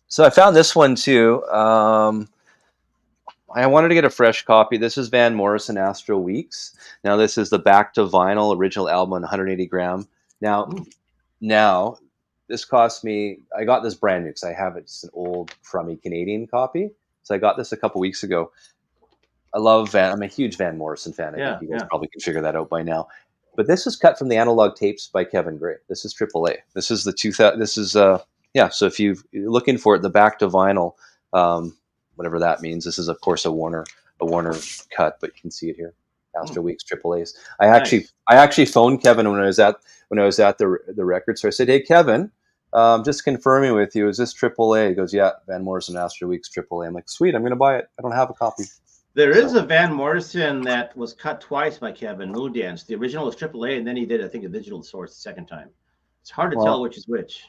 So I found this one too. I wanted to get a fresh copy. This is Van Morrison Astro Weeks. Now this is the Back to Vinyl original album on 180 gram. Now this cost me. I got this brand new because I have it. It's an old crummy Canadian copy. So I got this a couple weeks ago. I love Van. I'm a huge Van Morrison fan. I think you guys probably can figure that out by now. But this is cut from the analog tapes by Kevin Gray. This is AAA. This is the 2000. This is So if you're looking for it, the Back to Vinyl, whatever that means. This is of course a Warner cut, but you can see it here. Astro Weeks AAA's. I actually phoned Kevin when I was at the record store. I said, "Hey Kevin, just confirming with you, is this AAA?" He goes, "Yeah, Van Morrison Astro Weeks AAA." I'm like, "Sweet, I'm going to buy it. I don't have a copy." There is a Van Morrison that was cut twice by Kevin, Moon Dance. The original was AAA, and then he did, I think, a digital source the second time. It's hard to tell which is which.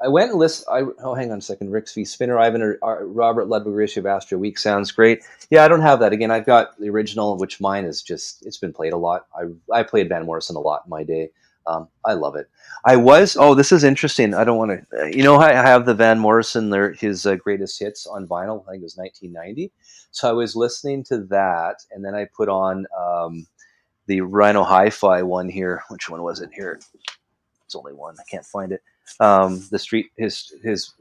I went and listened. Hang on a second. Rick's V Spinner, Ivan, Robert Ludwig Reissue of Astro Week sounds great. Yeah, I don't have that. Again, I've got the original, which mine is just, it's been played a lot. I played Van Morrison a lot in my day. I love it. This is interesting. I don't want to, I have the Van Morrison, his greatest hits on vinyl. I think it was 1990. So I was listening to that, and then I put on the Rhino Hi-Fi one here. Which one was it here? It's only one. I can't find it. His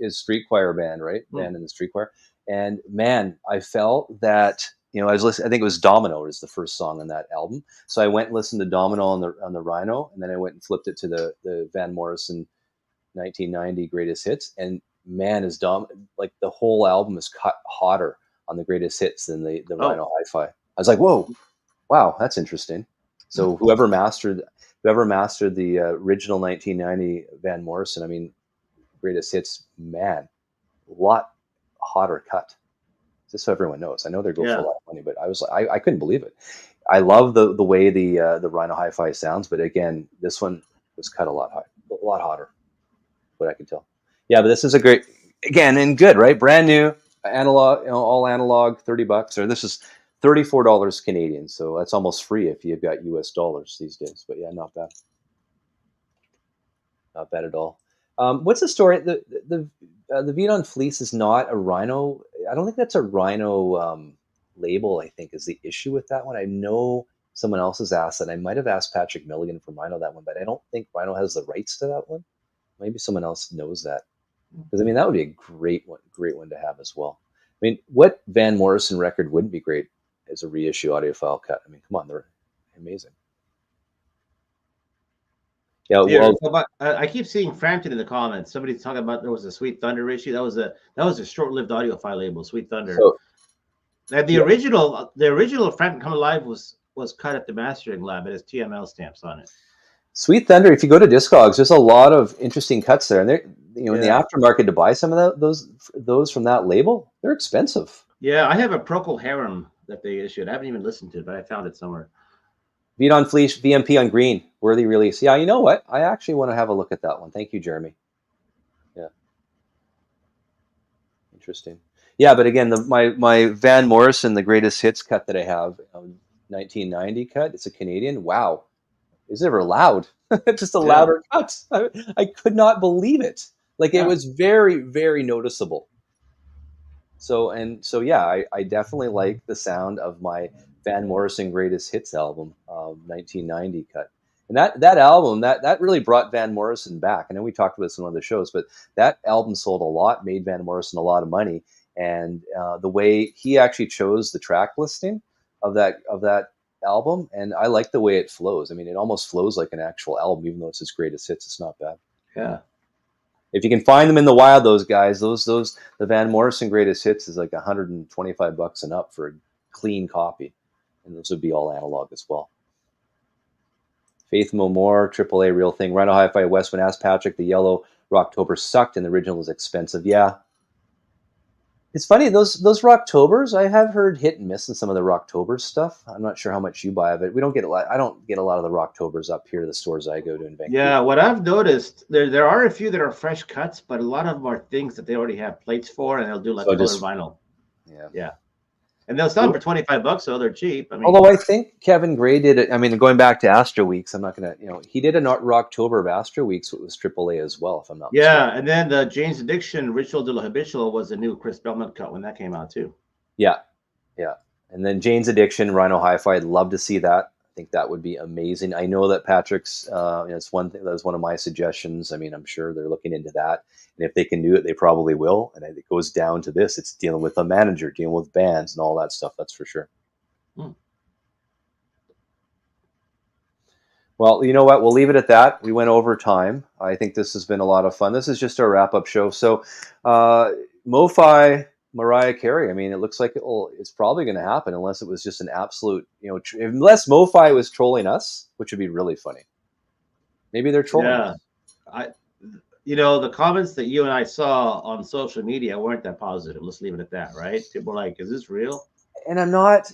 street choir band, right? Band in the street choir. And man, I felt that I was listening. I think it was Domino was the first song on that album. So I went and listened to Domino on the Rhino, and then I went and flipped it to the Van Morrison 1990 Greatest Hits. And man, like the whole album is cut hotter on the Greatest Hits than the Rhino Hi-Fi. I was like, whoa, wow, that's interesting. So whoever mastered the original 1990 Van Morrison, I mean, Greatest Hits, man, a lot hotter cut. Just so everyone knows, I know they're going for a lot of money, but I couldn't believe it. I love the way the Rhino Hi-Fi sounds, but again, this one was cut a lot hotter, what I can tell. Yeah, but this is a great, again, and good, right? Brand new analog, all analog, $30, or this is $34 Canadian, so that's almost free if you've got US dollars these days. But yeah, not bad, not bad at all. What's the story? The Vidon Fleece is not a Rhino. I don't think that's a Rhino label. I think is the issue with that one. I know someone else has asked that. I might have asked Patrick Milligan from Rhino that one, but I don't think Rhino has the rights to that one. Maybe someone else knows that, because I mean that would be a great one to have as well. I mean, what Van Morrison record wouldn't be great as a reissue audiophile cut? I mean, come on, they're amazing. Yeah, well, I keep seeing Frampton in the comments. Somebody's talking about there was a Sweet Thunder issue. That was a short-lived audiophile label, Sweet Thunder. So, and the original Frampton Come Alive was cut at the mastering lab. It has TML stamps on it. Sweet Thunder. If you go to Discogs, there's a lot of interesting cuts there, and they're in the aftermarket to buy some of those from that label. They're expensive. Yeah, I have a Procol Harum that they issued. I haven't even listened to it, but I found it somewhere. Vidon Fleece, VMP on green, worthy release. Yeah, you know what? I actually want to have a look at that one. Thank you, Jeremy. Yeah. Interesting. Yeah, but again, my Van Morrison, the Greatest Hits cut that I have, 1990 cut, it's a Canadian. Wow. Is it ever loud? Just a louder cut. I could not believe it. Like it was very, very noticeable. So yeah, I definitely like the sound of my Van Morrison Greatest Hits album, 1990 cut. And that album, that really brought Van Morrison back. I know we talked about this in one of the shows, but that album sold a lot, made Van Morrison a lot of money. And the way he actually chose the track listing of that album, and I like the way it flows. I mean, it almost flows like an actual album, even though it's his Greatest Hits. It's not bad. Yeah. If you can find them in the wild, those guys, the Van Morrison Greatest Hits is like $125 and up for a clean copy. And those would be all analog as well. Faith No More, AAA Real Thing, Rhino Hi-Fi Westwind, Ask Patrick, the yellow Rocktober sucked and the original was expensive. Yeah. It's funny, those Rocktobers, I have heard hit and miss in some of the Rocktober stuff. I'm not sure how much you buy of it. I don't get a lot of the Rocktobers up here to the stores I go to in Vancouver. Yeah, what I've noticed, there are a few that are fresh cuts, but a lot of them are things that they already have plates for, and they'll do like color vinyl. Yeah. And they'll sell them for $25, so they're cheap. I mean, although I think Kevin Gray did it. I mean, going back to Astro Weeks, I'm not gonna, he did a Rocktober of Astro Weeks. It was AAA as well, if I'm not mistaken. And then the Jane's Addiction Ritual de la Habitual was a new Chris Belmont cut when that came out too. Yeah. And then Jane's Addiction, Rhino Hi-Fi. I'd love to see that. I think that would be amazing. I know that Patrick's, it's one thing that was one of my suggestions. I mean, I'm sure they're looking into that. And if they can do it, they probably will. And it goes down to this. It's dealing with a manager, dealing with bands and all that stuff. That's for sure. Well, you know what? We'll leave it at that. We went over time. I think this has been a lot of fun. This is just our wrap-up show. So MOFI, Mariah Carey, I mean, it looks like it's probably going to happen unless it was just an absolute, unless MOFI was trolling us, which would be really funny. Maybe they're trolling us. The comments that you and I saw on social media weren't that positive. Let's leave it at that, right? People were like, is this real? And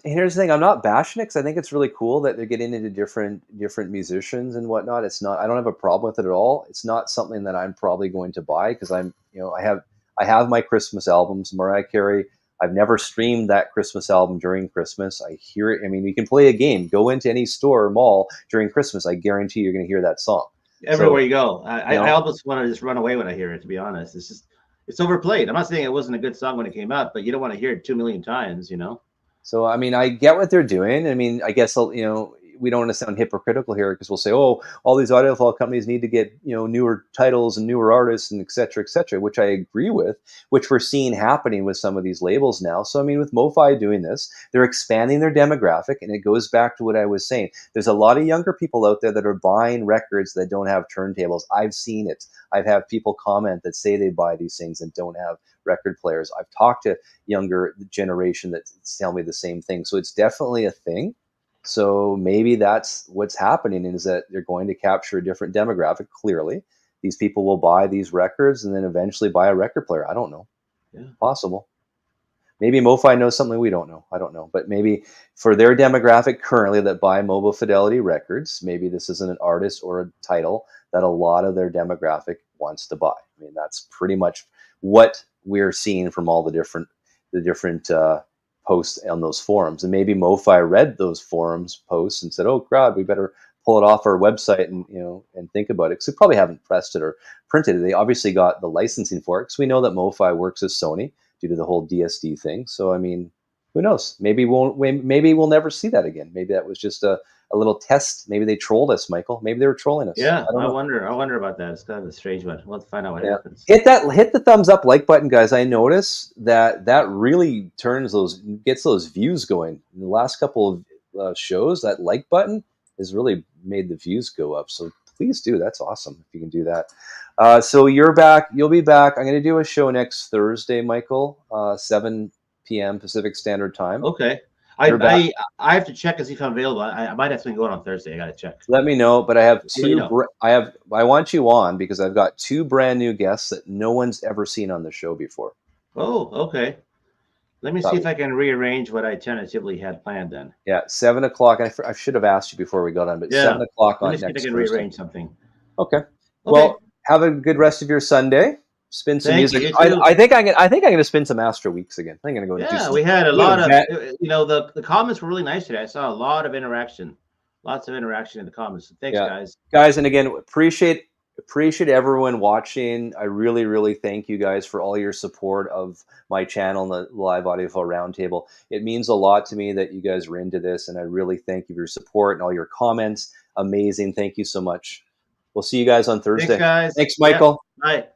here's the thing, I'm not bashing it because I think it's really cool that they're getting into different musicians and whatnot. I don't have a problem with it at all. It's not something that I'm probably going to buy because I have my Christmas albums, Mariah Carey. I've never streamed that Christmas album during Christmas. I hear it. I mean, you can play a game, go into any store or mall during Christmas. I guarantee you're going to hear that song. Everywhere you go. I almost want to just run away when I hear it, to be honest. It's overplayed. I'm not saying it wasn't a good song when it came out, but you don't want to hear it 2 million times, So, I mean, I get what they're doing. I mean, I guess, we don't want to sound hypocritical here, because we'll say, oh, all these audiophile companies need to get, you know, newer titles and newer artists and et cetera, which I agree with, which we're seeing happening with some of these labels now. So, I mean, with MOFI doing this, they're expanding their demographic, and it goes back to what I was saying. There's a lot of younger people out there that are buying records that don't have turntables. I've seen it. I've had people comment that say they buy these things and don't have record players. I've talked to younger generation that tell me the same thing. So it's definitely a thing. So maybe that's what's happening, is that they're going to capture a different demographic. Clearly, these people will buy these records and then eventually buy a record player. I don't know. Yeah. Possible. Maybe MOFI knows something we don't know. I don't know. But maybe for their demographic currently that buy mobile fidelity records, maybe this isn't an artist or a title that a lot of their demographic wants to buy. I mean, that's pretty much what we're seeing from all the different posts on those forums. And maybe MOFI read those forums posts and said, oh God, we better pull it off our website and, you know, and think about it, because they probably haven't pressed it or printed it. They obviously got the licensing for it, because we know that MOFI works with Sony due to the whole DSD thing. So I mean, who knows? Maybe we'll never see that again. Maybe that was just a little test. Maybe they trolled us, Michael. Maybe they were trolling us. Yeah, I wonder about that. It's kind of a strange one. We'll have to find out what happens. Hit the thumbs up like button, guys. I notice that really gets those views going. In the last couple of shows, that like button has really made the views go up. So please do. That's awesome if you can do that. So you're back. You'll be back. I'm going to do a show next Thursday, Michael, 7 p.m. Pacific Standard Time. Okay. I have to check and see if I'm available. I might have to go on Thursday. I got to check. Let me know. But I have I want you on because I've got 2 brand new guests that no one's ever seen on the show before. Oh, okay. Let me see if I can rearrange what I tentatively had planned then. Yeah, 7 o'clock. I should have asked you before we got on, but 7 o'clock on next Thursday. Let me see if I can rearrange something. Okay. Well, have a good rest of your Sunday. Spin some music. I think I'm going to spin some Astro Weeks again. I'm going to go. Yeah, we had a lot of, the comments were really nice today. I saw a lot of interaction, lots of interaction in the comments. So thanks, guys. And again, appreciate everyone watching. I really, really thank you guys for all your support of my channel and the Live Audiophile Roundtable. It means a lot to me that you guys are into this, and I really thank you for your support and all your comments. Amazing. Thank you so much. We'll see you guys on Thursday. Thanks, guys. Thanks, Michael. Yeah. Bye.